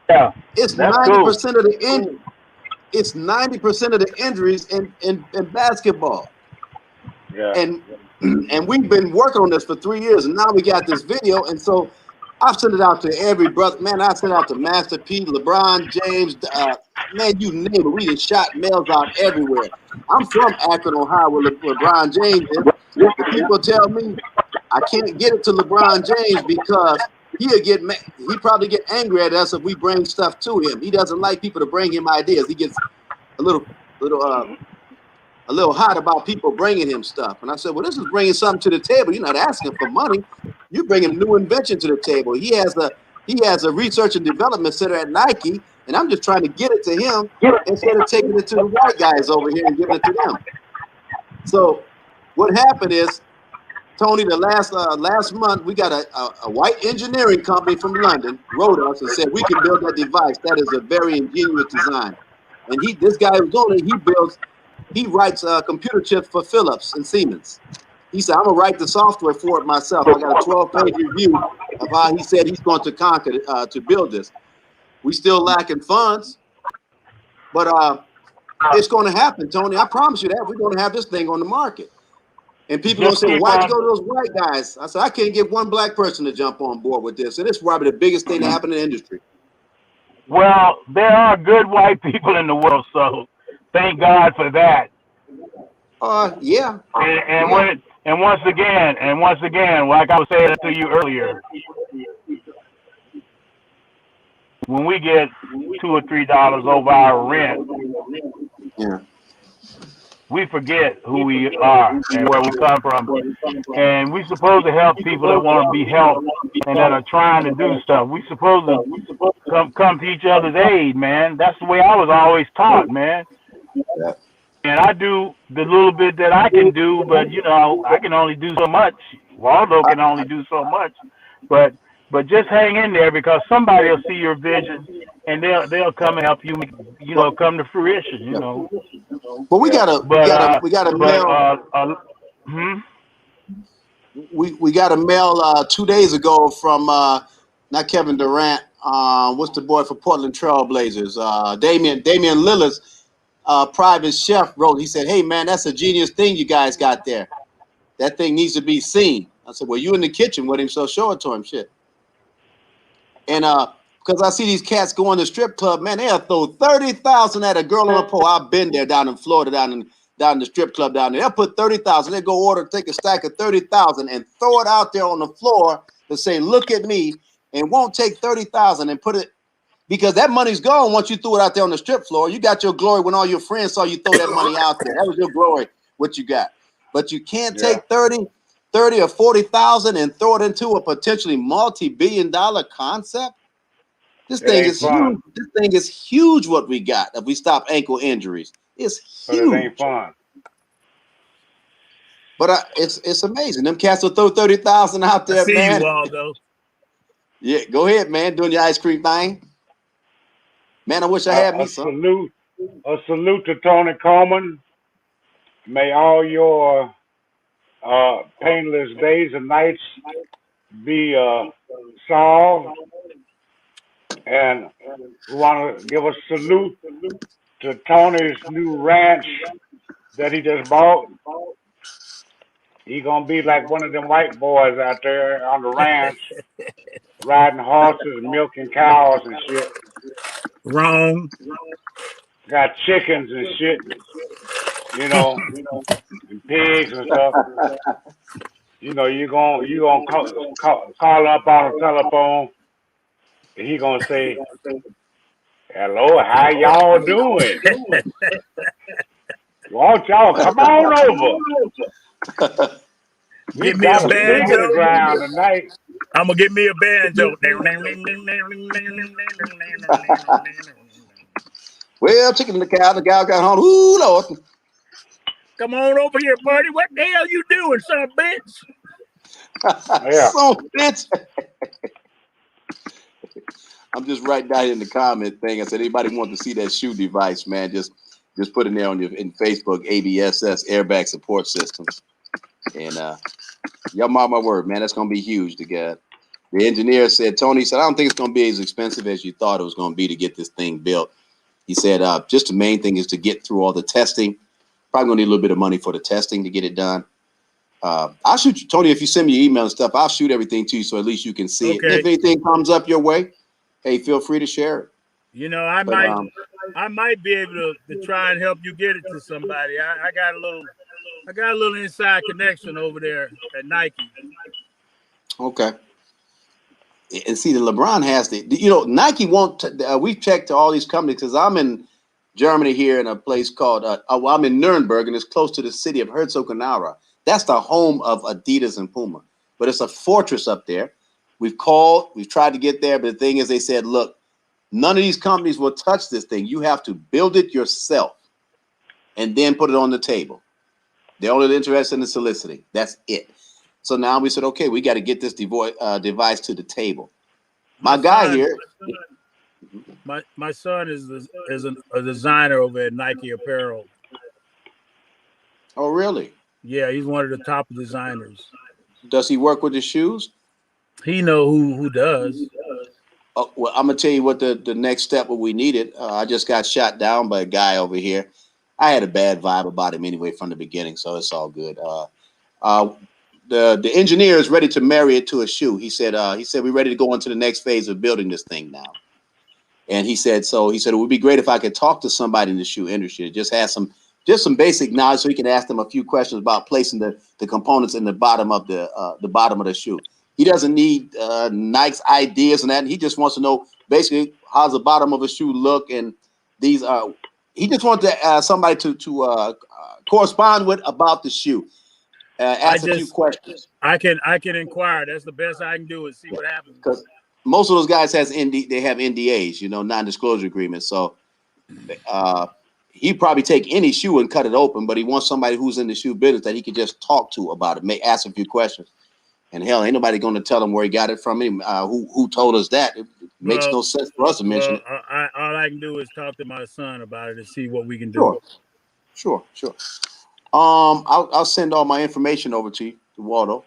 Yeah, it's 90% of the it's 90% of the injuries in basketball. Yeah. And we've been working on this for 3 years, and now we got this video, and so I've sent it out to every brother. Man, I sent it out to Master P, LeBron James, man, you name it. We just shot mails out everywhere. I'm from Akron, Ohio, where LeBron James is. The people tell me I can't get it to LeBron James because he probably get angry at us if we bring stuff to him. He doesn't like people to bring him ideas. He gets a little hot about people bringing him stuff. And I said, well, this is bringing something to the table. You're not asking for money. You're bringing a new invention to the table. He has a research and development center at Nike, and I'm just trying to get it to him instead of taking it to the white guys over here and giving it to them. So what happened is, Tony, the last month, we got a white engineering company from London wrote us and said we can build that device. That is a very ingenious design. And this guy who's on it, he writes computer chips for Philips and Siemens. He said, I'm gonna write the software for it myself. I got a 12-page review of how he said he's going to conquer to build this. We still lacking funds, but it's going to happen, Tony. I promise you that we're going to have this thing on the market. And people gonna say, why'd you go to those white guys? I said, I can't get one black person to jump on board with this. And it's probably the biggest thing that happened in the industry. Well, there are good white people in the world, so thank God for that. Yeah. And once again, like I was saying to you earlier, when we get $2 or $3 over our rent, yeah, we forget who we are and where we come from. And we're supposed to help people that want to be helped and that are trying to do stuff. We're supposed to come to each other's aid, man. That's the way I was always taught, man. Yeah. And I do the little bit that I can do, but, you know, I can only do so much. Waldo can only do so much. But just hang in there, because somebody will see your vision and they'll come and help you, you know, come to fruition, you know. But we got a mail. We got a mail 2 days ago from not Kevin Durant. What's the boy for Portland Trailblazers? Damian Lillard's private chef wrote. He said, "Hey man, that's a genius thing you guys got there. That thing needs to be seen." I said, "Well, you in the kitchen with him, so show it to him." Shit. And because I see these cats go in the strip club, man, they'll throw $30,000 at a girl on a pole. I've been there down in Florida, down in the strip club down there. They'll put $30,000. They go take a stack of $30,000 and throw it out there on the floor to say, "Look at me," and won't take $30,000 and put it, because that money's gone once you threw it out there on the strip floor. You got your glory when all your friends saw you throw that money out there. That was your glory, what you got. But you can't take 30 or 40,000 and throw it into a potentially multi-billion-dollar concept. This thing is huge. This thing is huge. What we got if we stop ankle injuries, it's huge. But it ain't fun. But it's amazing. Them cats will throw 30,000 out there, man. You, Waldo. Yeah, go ahead, man. Doing your ice cream thing. Man, I wish I had me some. A salute to Tony Coleman. May all your painless days and nights be solved. And we want to give a salute to Tony's new ranch that he just bought. He gonna be like one of them white boys out there on the ranch, riding horses, milking cows and shit. Wrong. Got chickens and shit, you know, and pigs and stuff. You know, you gonna call up on the telephone, and he gonna say, "Hello, how y'all doing? Won't y'all come on over? We Give me a got a pig in the banjo. ground tonight." I'm gonna get me a banjo. Well, chicken the cow got home. Ooh, Lord. Come on over here, buddy. What the hell you doing, son of a bitch? Yeah. Son of a bitch. I'm just writing down in the comment thing. I said, anybody want to see that shoe device, man, just put it there in Facebook, ABSS, airbag support systems. And y'all mark my word, man, that's going to be huge to get. The engineer said, Tony said, I don't think it's going to be as expensive as you thought it was going to be to get this thing built. He said, just the main thing is to get through all the testing. Probably going to need a little bit of money for the testing to get it done. I'll shoot you, Tony, if you send me your email and stuff, I'll shoot everything to you so at least you can see it. If anything comes up your way, hey, feel free to share it. You know, I might be able to try and help you get it to somebody. I got a little inside connection over there at Nike. Okay. And see, the LeBron has Nike won't. We've checked all these companies because I'm in Germany here in a place called. I'm in Nuremberg, and it's close to the city of Herzogenaurach. That's the home of Adidas and Puma, but it's a fortress up there. We've tried to get there, but the thing is, they said, look, none of these companies will touch this thing. You have to build it yourself, and then put it on the table. They're only interested in the soliciting. That's it. So now we said, okay, we got to get this device to the table. My son is a designer over at Nike Apparel. Oh, really? Yeah, he's one of the top designers. Does he work with the shoes? He know who does. Oh, well, I'm gonna tell you what the next step what we needed. I just got shot down by a guy over here. I had a bad vibe about him anyway from the beginning, so it's all good. The engineer is ready to marry it to a shoe. He said we're ready to go into the next phase of building this thing now. And he said it would be great if I could talk to somebody in the shoe industry. Just some basic knowledge so he can ask them a few questions about placing the components in the bottom of the shoe. He doesn't need Nike's ideas and that. He just wants to know basically how's the bottom of a shoe look, and these are. He just wants to somebody to correspond with about the shoe. Ask a few questions. I can inquire. That's the best I can do is see what happens. Because most of those guys they have NDAs, non-disclosure agreements. So he'd probably take any shoe and cut it open, but he wants somebody who's in the shoe business that he could just talk to about it, ask a few questions. And hell, ain't nobody going to tell him where he got it from. Who told us that? It makes no sense for us to mention it. All I can do is talk to my son about it and see what we can do. Sure. I'll send all my information over to you, to Waldo.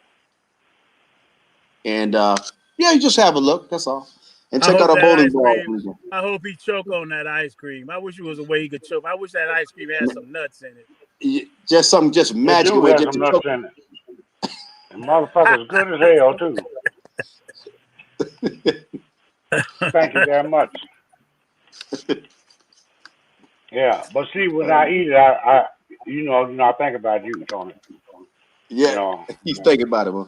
And you just have a look. That's all. And check out our bowling ball. I hope he choke on that ice cream. I wish it was a way he could choke. I wish that ice cream had some nuts in it. Just something, just magical way to choke. In it. And motherfucker's good as hell too. Thank you very much. Yeah, but see, when I eat it, I think about you, Tony. Yeah, he's thinking about it, man.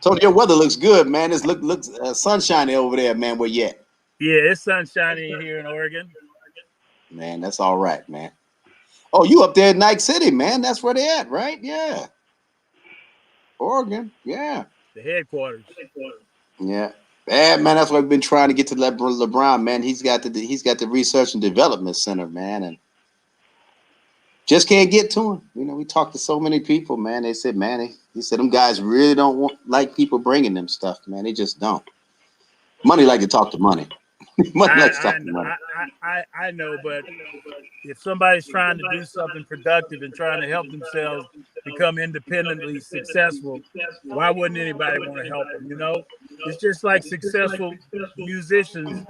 Tony, your weather looks good, man. It looks sunshiny over there, man. Where you at? Yeah, it's sunshiny here in Oregon. Man, that's all right, man. Oh, you up there in Nike City, man. That's where they at, right? Yeah. Oregon, yeah. The headquarters. Yeah. Man, that's why we've been trying to get to LeBron, man. He's got the research and development center, man, and just can't get to him. We talked to so many people, man. They said, man, he said them guys really don't like people bringing them stuff, man. They just don't. Money like to talk to money. I know, but if somebody's trying to do something productive and trying to help themselves become independently successful, why wouldn't anybody want to help them? It's just like successful musicians.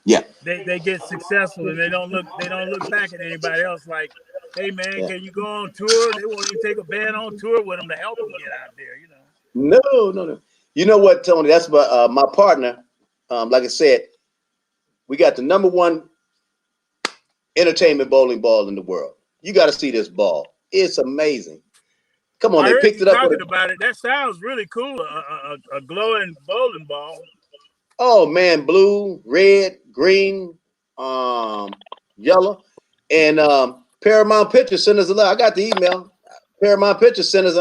Yeah, they get successful and they don't look back at anybody else like, hey man, can you go on tour? They won't even take a band on tour with them to help them get out there. No. You know what, Tony? That's my partner. Like I said, we got the #1 entertainment bowling ball in the world. You got to see this ball. It's amazing. Come on, they picked it up. Talking about it, that sounds really cool. A glowing bowling ball. Oh man, blue, red, green, yellow, and Paramount Pictures sent us a letter. I got the email. Paramount Pictures sent us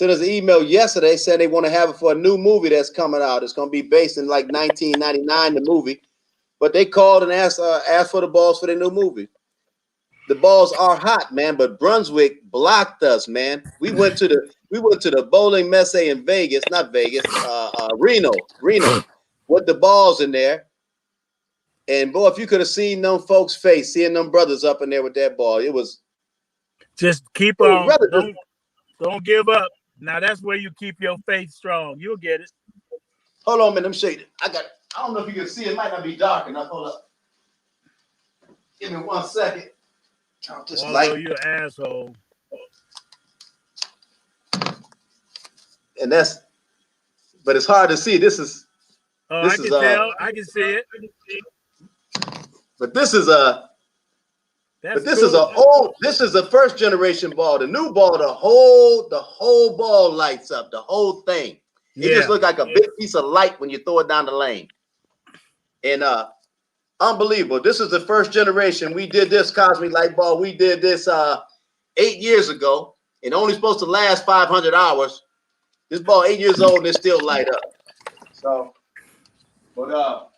an email yesterday saying they want to have it for a new movie that's coming out. It's going to be based in like 1999, the movie. But they called and asked for the balls for their new movie. The balls are hot, man, but Brunswick blocked us, man. We went to the bowling messe in Vegas, not Vegas, Reno, with the balls in there. And boy, if you could have seen them folks' face, seeing them brothers up in there with that ball, it was just keep on. Don't give up. Now that's where you keep your faith strong. You'll get it. Hold on a minute, I'm shaded. I don't know if you can see it. Might not be dark enough. Hold up. Give me 1 second. Waldo, you an asshole. And but it's hard to see. This is. Oh, I can tell. I can see it. But this is a. This is a first generation ball. The new ball, the whole ball lights up, the whole thing. It just looked like a big piece of light when you throw it down the lane. And unbelievable. This is the first generation. We did this cosmic light bulb. We did this 8 years ago, and only supposed to last 500 hours. This ball 8 years old and it still light up. So, but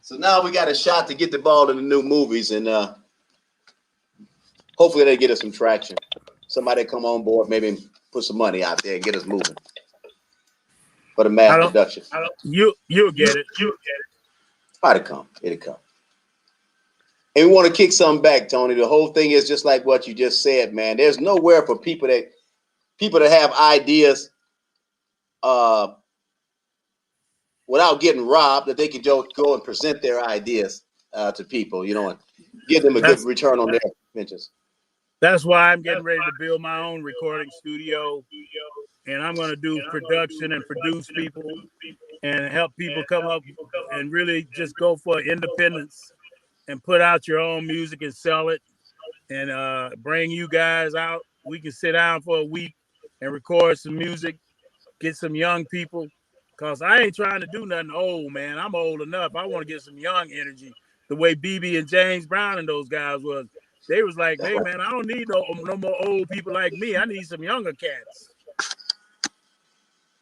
so now we got a shot to get the ball in the new movies, and hopefully they get us some traction. Somebody come on board, maybe put some money out there and get us moving for the mass production. You'll get it. You'll get it. It'll come. It'll come. And we want to kick something back, Tony. The whole thing is just like what you just said, man. There's nowhere for people that have ideas without getting robbed, that they can go and present their ideas to people, you know, and give them a good return on their ventures. That's why I'm getting ready to build my own recording studio, and I'm going to do production and produce people and help people come up and really just go for independence and put out your own music and sell it, and bring you guys out. We can sit down for a week and record some music, get some young people, because I ain't trying to do nothing old, man. I'm old enough. I want to get some young energy the way BB and James Brown and those guys was. They was like, hey, man, I don't need no more old people like me. I need some younger cats.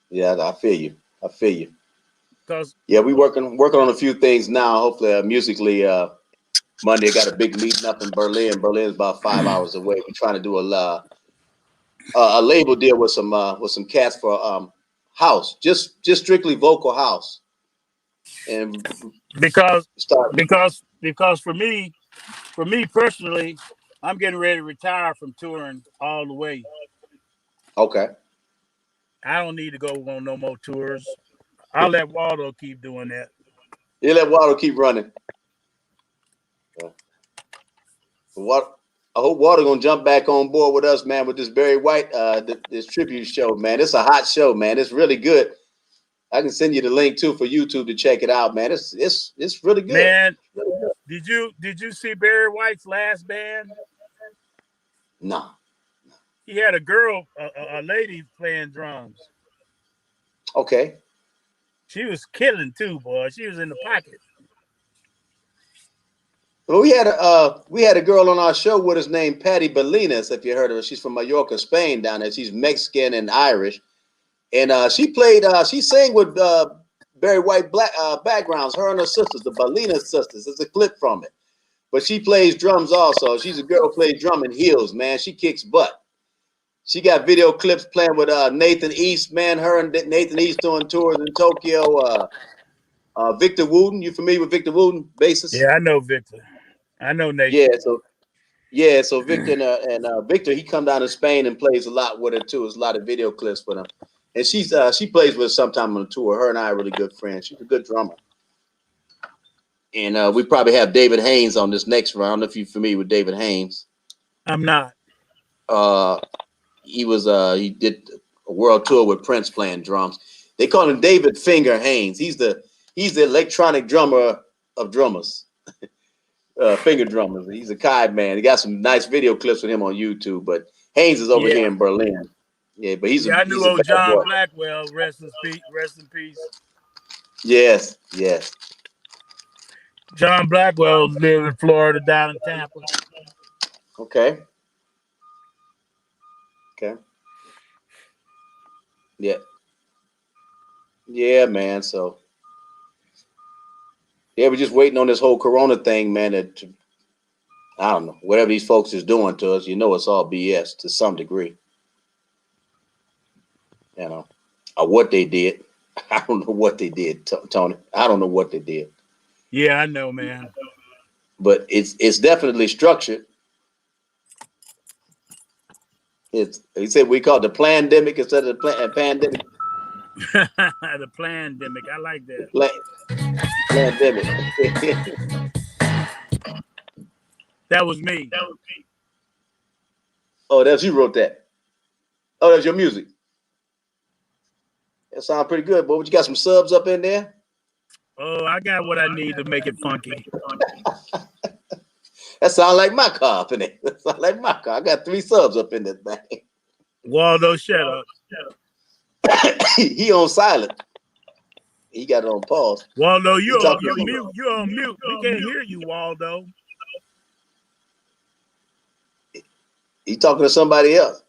Yeah, I feel you. I feel you. Because we working on a few things now. Hopefully, musically, Monday I got a big meeting up in Berlin. Berlin's about 5 hours away. We're trying to do a label deal with some cats for house, just strictly vocal house. And because for me personally, I'm getting ready to retire from touring all the way. Okay. I don't need to go on no more tours. I'll let Waldo keep doing that. You let Waldo keep running. I hope Waldo gonna jump back on board with us, man, with this Barry White this tribute show, man. It's a hot show, man. It's really good. I can send you the link too for YouTube to check it out, man. It's really good. Man, really good. Did you see Barry White's last band? No. He had a girl, a lady playing drums. Okay. She was killing too, boy. She was in the pocket. Well, we had a girl on our show with us named Patty Bolinas, if you heard of her. She's from Mallorca, Spain, down there. She's Mexican and Irish. And she sang with Barry White backgrounds, her and her sisters, the Bolinas sisters. There's a clip from it. But she plays drums also. She's a girl who plays drum in heels, man. She kicks butt. She got video clips playing with Nathan East, man. Her and Nathan East doing tours in Tokyo. Victor Wooten, you familiar with Victor Wooten, bassist? Yeah, I know Victor. I know Nathan. So Victor and Victor, he come down to Spain and plays a lot with her too. There's a lot of video clips with him. And she plays with us sometime on the tour. Her and I are really good friends. She's a good drummer. And we probably have David Haynes on this next round. I don't know if you're familiar with David Haynes. I'm not. He did a world tour with Prince playing drums. They call him David Finger Haynes. He's the electronic drummer of drummers. Finger drummers. He's a Kai man. He got some nice video clips with him on YouTube. But Haynes is over here in Berlin. Yeah, but I knew old John Blackwell. Rest in peace. Yes. John Blackwell lived in Florida, down in Tampa. Okay. Yeah, man. So, we're just waiting on this whole Corona thing, man. I don't know, whatever these folks is doing to us, it's all BS to some degree. Or what they did. I don't know what they did, Tony. I don't know what they did. Yeah, I know, man. But it's definitely structured. He said we call it the plandemic instead of the pandemic. The plandemic. I like that. Plandemic. That was me. Oh, that's you wrote that. Oh, that's your music. That sounds pretty good, boy. But you got some subs up in there? Oh, I got what I need to make it funky. That sounds like my car up in there. That sounds like my car. I got 3 subs up in this thing. Waldo, shut up. He on silent. He got it on pause. Waldo, He you're talking. on mute. You're on mute. We can't hear you, Waldo. He talking to somebody else.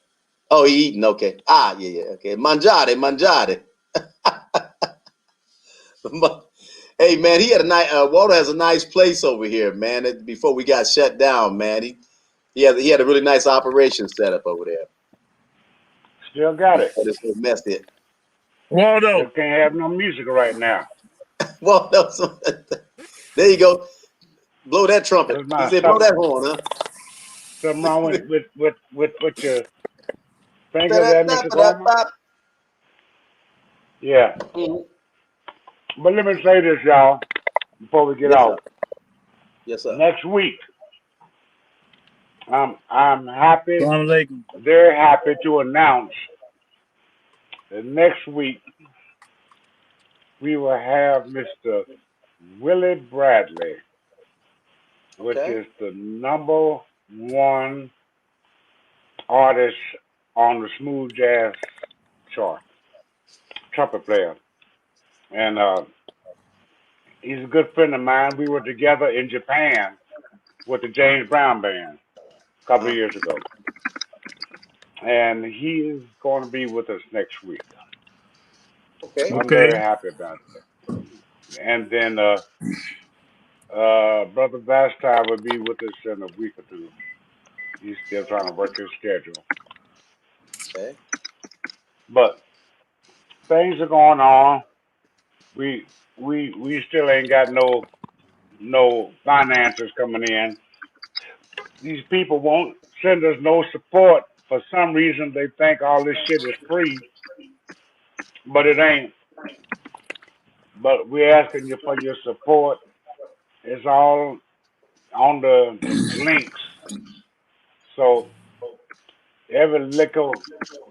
Oh, he eating. Okay. Yeah. Okay. Mangiare. Hey man, he had a nice. Waldo has a nice place over here, man. Before we got shut down, man, he had a really nice operation set up over there. Still got it. But it's messed it. Waldo. Just can't have no music right now. Waldo, there you go. Blow that trumpet. He said, "Blow that horn, huh?" Something wrong with your finger there, Mr. Coleman? Yeah. Mm-hmm. But let me say this, y'all, before we get off. Yes, sir. Next week, I'm happy, Assalamu very happy to announce that next week we will have Mr. Willie Bradley, which is the #1 artist on the smooth jazz chart, trumpet player. And he's a good friend of mine. We were together in Japan with the James Brown band a couple of years ago. And he is going to be with us next week. Okay. So I'm very happy about that. And then Brother Vastine will be with us in a week or two. He's still trying to work his schedule. Okay. But things are going on. We still ain't got no finances coming in. These people won't send us no support. For some reason they think all this shit is free, but it ain't. But we're asking you for your support. It's all on the links. So every nickel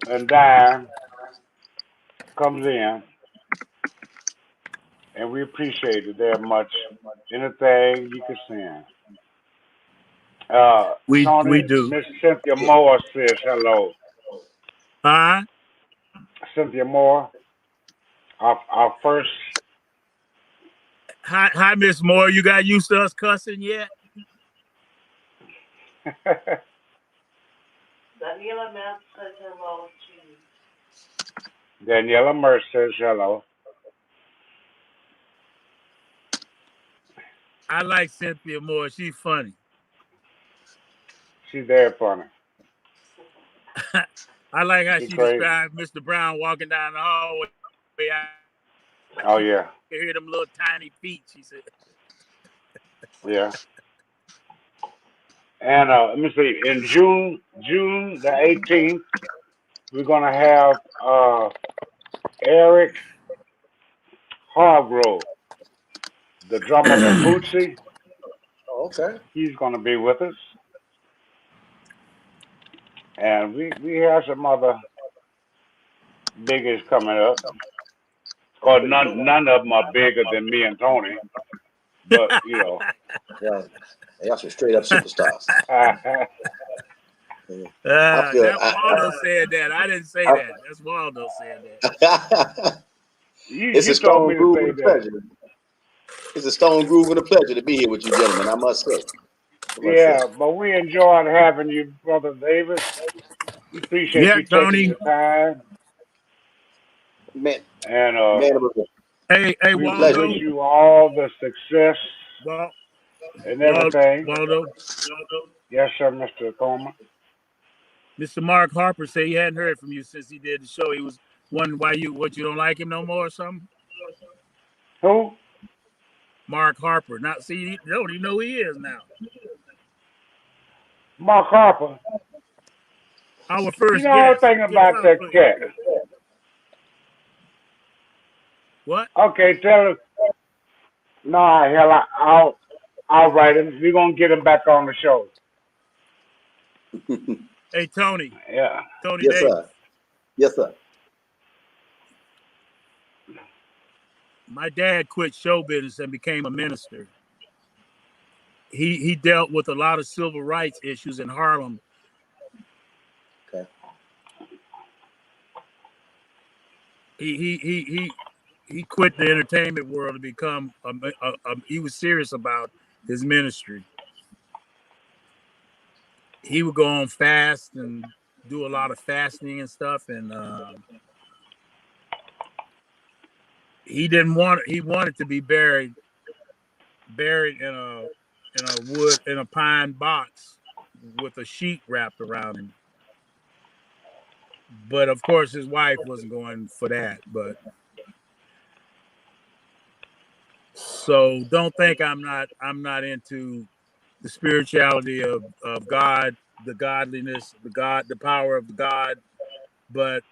and dime comes in, and we appreciate it very much. Anything you can send. We Tony, do. Miss Cynthia Moore says hello. Huh? Cynthia Moore, our first. Hi, Miss Moore. You got used to us cussing yet? Daniela Mertz says hello to Daniela Mertz says hello. I like Cynthia Moore. She's funny. She's very funny. I like how she described Mr. Brown walking down the hallway. Oh yeah. You can hear them little tiny feet, she said. Yeah. And let me see. In June the 18th, we're gonna have Eric Hargrove, the drummer for Bootsy. Oh, okay. He's gonna be with us. And we have some other biggies coming up. Or none of them are bigger than me and Tony. But you know. Yeah, y'all some straight up superstars. Waldo said that. I didn't say that. That's Waldo said that. It's a stone groove and a pleasure. It's a stone groove and a pleasure to be here with you gentlemen, I must say. But we enjoyed having you, Brother Davis. We appreciate you taking the time. Man. And hey, we Waldo. wish you all the success and everything. Waldo. Yes, sir, Mr. Coleman. Mr. Mark Harper said he hadn't heard from you since he did the show. He was wondering why you don't like him no more or something. Who? Mark Harper. Not see, you don't even know who he is now. Mark Harper. Our first guest. I was thinking about that cat. What? Okay, tell us. No, hell, I'll write him. We're gonna get him back on the show. Hey, Tony. Yeah. Tony yes, Davis. Sir. Yes, sir. My dad quit show business and became a minister. He dealt with a lot of civil rights issues in Harlem. Okay. he quit the entertainment world to become he was serious about his ministry. He would go on fast and do a lot of fasting and stuff, and he wanted to be buried in a pine box with a sheet wrapped around him. But of course his wife wasn't going for that. But so don't think I'm not into the spirituality of God, the godliness, the power of God. But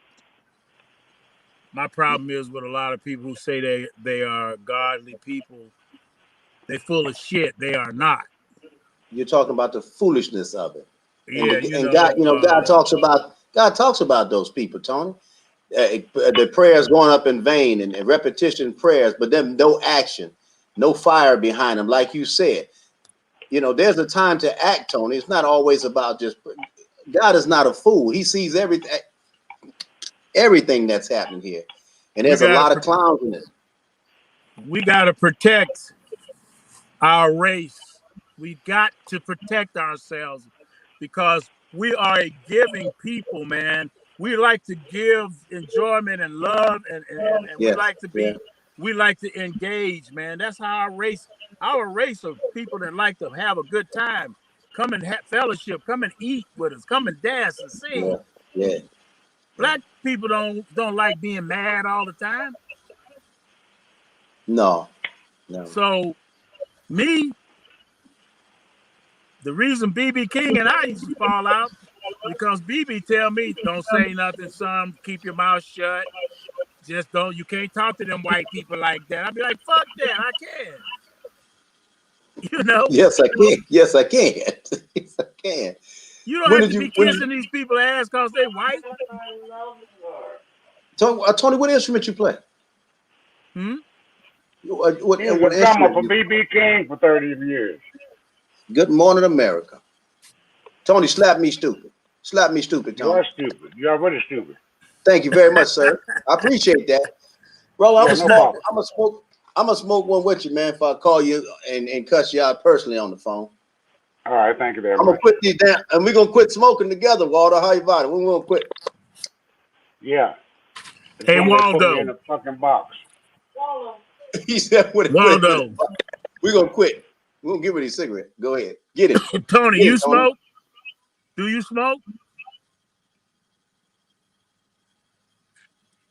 my problem is with a lot of people who say they are godly people, they full of shit. They are not. You're talking about the foolishness of it. Yeah, And God, God talks about those people, Tony. The prayers going up in vain and repetition prayers, but then no action, no fire behind them. Like you said, there's a time to act, Tony. It's not always about just. God is not a fool. He sees everything that's happening here, and there's a lot of clowns in it. We got to protect our race. We've got to protect ourselves because we are a giving people, man. We like to give enjoyment and love, and we like to engage, man. That's how our race of people that like to have a good time, come and have fellowship, come and eat with us, come and dance and sing. Yeah. Black people don't like being mad all the time. No. So the reason BB King and I used to fall out because BB tell me, don't say nothing, son, keep your mouth shut. Just you can't talk to them white people like that. I'd be like, fuck that, I can. Yes, I can. Yes, I can. Yes, I can. You don't have to be kissing these people's ass because they white. Tony, what instrument you play? What he was a drummer for BB King for 30 years. Good morning, America. Tony, slap me stupid. Slap me stupid, Tony. You are stupid. You are really stupid. Thank you very much, sir. I appreciate that. Bro, I'm gonna smoke one with you, man, if I call you and cuss you out personally on the phone. All right, thank you very much. I'm gonna quit these damn, and we're gonna quit smoking together, Waldo. How you about it? We're gonna quit. Yeah. Hey, Waldo. Put me in a fucking box. Waldo. He said, Waldo. We're gonna quit. We're gonna get rid of his cigarette. Go ahead. Get it. Tony, you smoke? Do you smoke?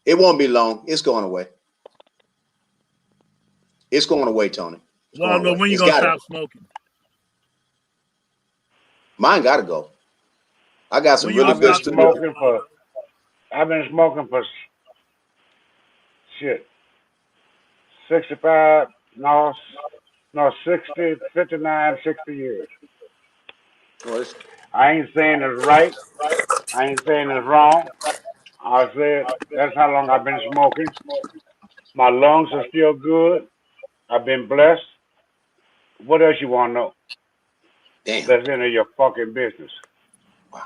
It won't be long. It's going away. It's going away, Tony. Waldo, when you gonna stop smoking? Mine gotta go. I got some really good stuff. I've been smoking for 65, 60, 59, 60 years. I ain't saying it's right. I ain't saying it's wrong. I said that's how long I've been smoking. My lungs are still good. I've been blessed. What else you want to know? Damn. That's into your fucking business. Wow.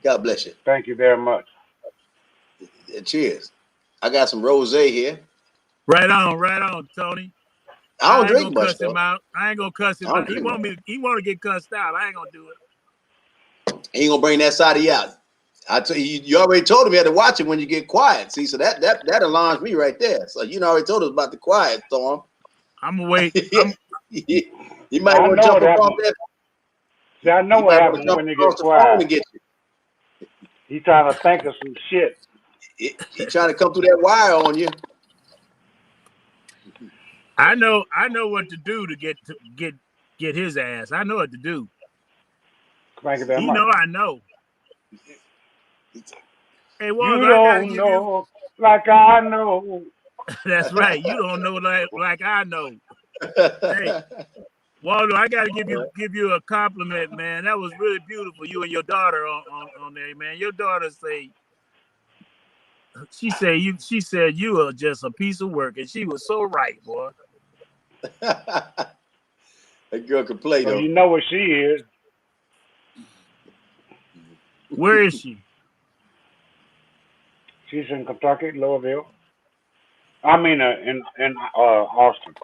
God bless you. Thank you very much. Cheers. I got some rosé here. Right on, Tony. I don't drink much. I ain't gonna cuss him out. He want to get cussed out. I ain't gonna do it. He ain't gonna bring that side of you out. I tell you, you already told him you had to watch it when you get quiet. See, so that alarms me right there. So you already told us about the quiet storm. I'm gonna wait. You might want to jump off that. See, I know what happens when you get quiet. He trying to think of some shit. He trying to come through that wire on you. I know what to do to get his ass. I know what to do. Thank you very much. I know. Hey, Waldo, you don't know like I know. That's right. You don't know like I know. Hey, Waldo, I gotta give you a compliment, man. That was really beautiful. You and your daughter on there, man. Your daughter she said you are just a piece of work, and she was so right, boy. That girl can play though. You know what she is. Where is she? She's in Kentucky, Louisville. I mean, in Austin,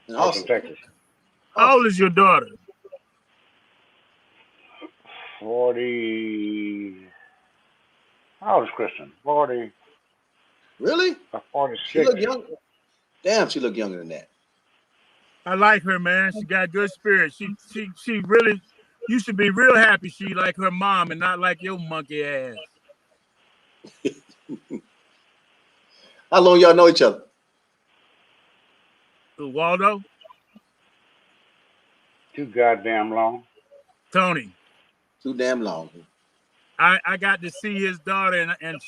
And Austin, also, Texas. How old is your daughter? 40. How old is Kristen? 40. really? 46. She look young. Damn, she look younger than that. I like her, man. She got good spirit. She really. You should be real happy she like her mom and not like your monkey ass. How long y'all know each other? Who, Waldo? Too goddamn long. Tony. Too damn long. I got to see his daughter, and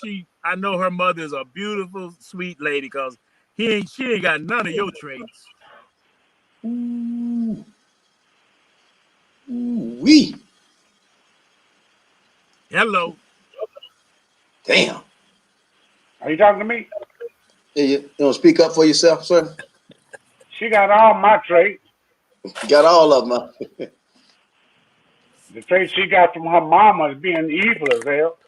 I know her mother is a beautiful, sweet lady because she ain't got none of your traits. Ooh. Ooh-wee. Hello. Damn. Are you talking to me? Yeah, you don't speak up for yourself, sir? She got all my traits. You got all of them. Huh? The traits she got from her mama is being evil as hell.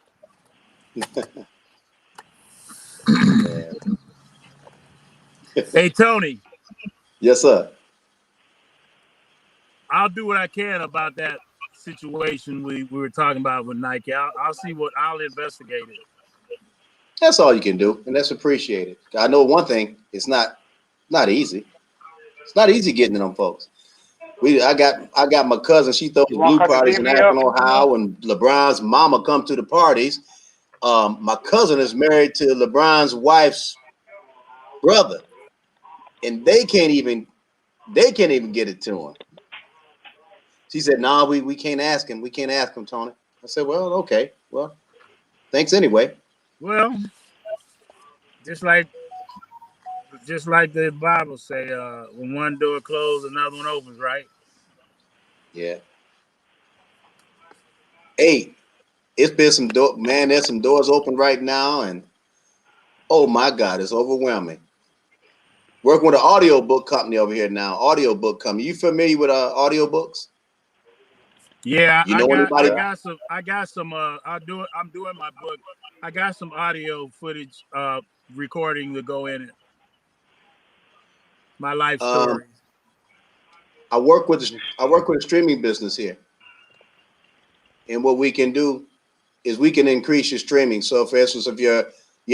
Hey, Tony. Yes, sir. I'll do what I can about that situation we were talking about with Nike. I'll investigate it. That's all you can do, and that's appreciated. I know one thing: it's not easy. It's not easy getting to them folks. I got my cousin. She throws You want blue to cut the parties in TV Akron, up? Ohio, and LeBron's mama come to the parties. My cousin is married to LeBron's wife's brother, and they can't even get it to him. She said, "Nah, we can't ask him. We can't ask him, Tony." I said, "Well, okay. Well, thanks anyway." Well, just like the Bible say, when one door closes, another one opens, right? Yeah. Hey, it's been some man. There's some doors open right now, and oh my God, it's overwhelming. Working with an audiobook company over here now. Audiobook company. You familiar with audiobooks? Yeah, You know anybody? I got some. I'm doing my book. I got some audio footage, recording to go in it. My life story. I work with a streaming business here, and what we can do is we can increase your streaming. So, for instance, if you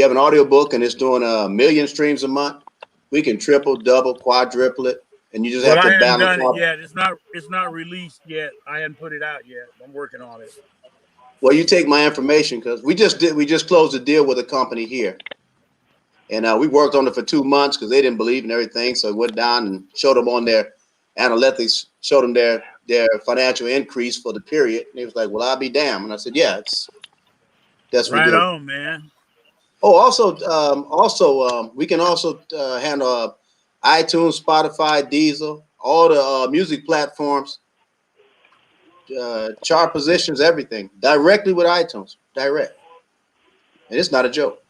have an audiobook and it's doing 1 million streams a month, we can triple, double, quadruple it, and you just have to I haven't balance done it out. yet. It's not released yet. I hadn't put it out yet. I'm working on it. Well, you take my information because we just closed a deal with a company here, and we worked on it for 2 months because they didn't believe in everything. So we went down and showed them on their analytics, showed them their financial increase for the period. And he was like, "Well, I'll be damned." And I said, "Yeah, that's what we Right do." on, man. Oh, also, we can also handle iTunes, Spotify, Diesel, all the music platforms, chart positions, everything directly with iTunes, direct. And it's not a joke.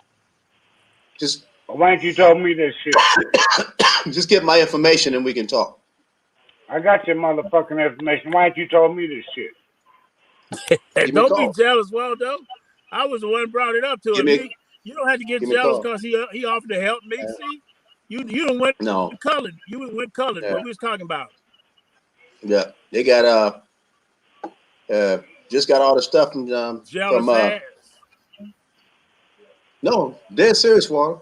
Just Why ain't you told me this shit? just get my information and we can talk. I got your motherfucking information. Why ain't you told me this shit? Give me a Don't be call. jealous, Waldo. I was the one who brought it up to him. You don't have to get give me a jealous call. because he offered to help me. See, you don't went No. colored. You went colored. Yeah. What we was talking about? Yeah, they got just got all the stuff from Jealous ass. No, they're serious, Warren.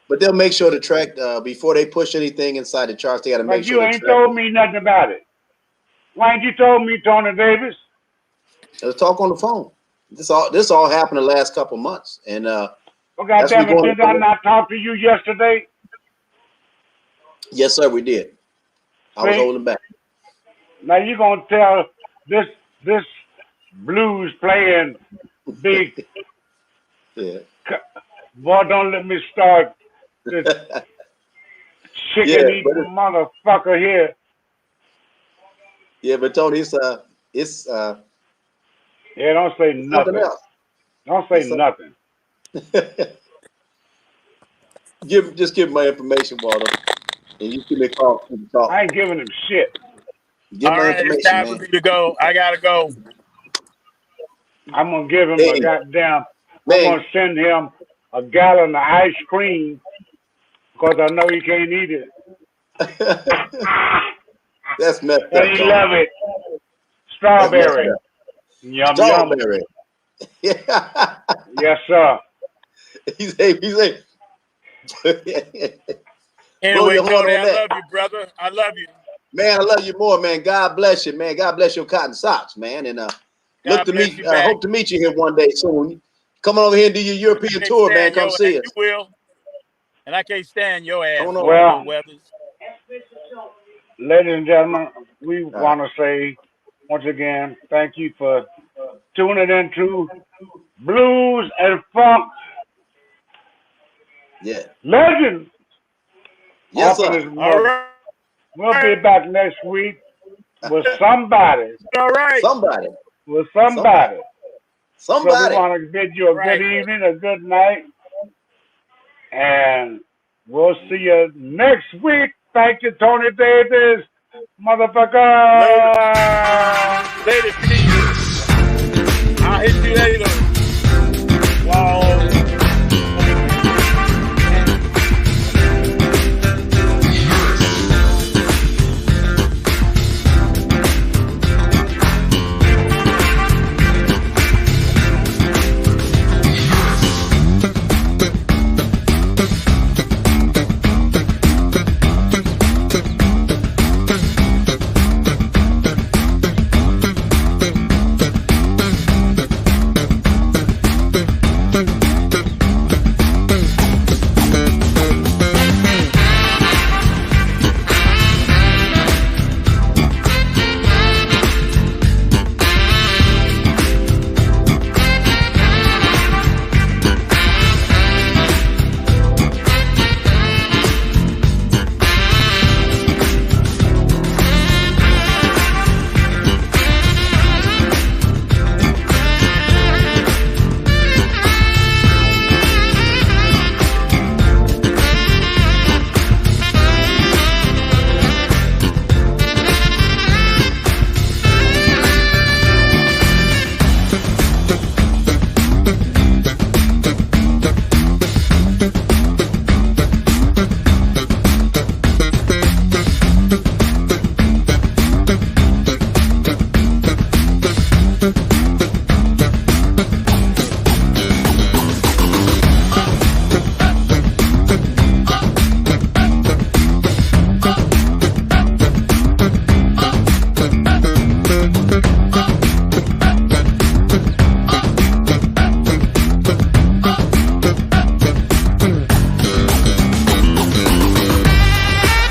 But they'll make sure to track before they push anything inside the charts. They got to make sure. But you ain't told me nothing about it. Why ain't you told me, Tony Davis? Let's talk on the phone. This all happened the last couple months, and Well, goddamn it, did I not talk to you yesterday? Yes, sir, we did. I was holding back. Now you gonna tell this blues playing big Yeah. boy? Don't let me start this chicken eating motherfucker here. Yeah, but Tony, it's yeah, don't say nothing. Else. Don't say nothing. Just give my information, Waldo, and you give me a call. I ain't giving him shit. Give my It's information, time man. for me to go. I gotta go. I'm gonna give him a goddamn I'm gonna send him a gallon of ice cream because I know he can't eat it. That's messed up. And he love it. Strawberry. Yum Strawberry. Yeah. Yes, sir. He's like. Anyway, Tony, I love you, brother. I love you. Man, I love you more, man. God bless you, man. God bless your cotton socks, man. And hope to meet you here one day soon. Come on over here and do your European tour, man. Come see us. You will. And I can't stand your ass. Well, ladies and gentlemen, we want to say once again, thank you for tuning into Blues and Funk. Yeah. Legend. Yes, sir. All right. We'll be back next week with somebody. All right. Somebody. With somebody. So we want to bid you a good evening, a good night. And we'll see you next week. Thank you, Tony Davis. Motherfucker. Later, Stevie. I'll hit you later. Wow. Thank you.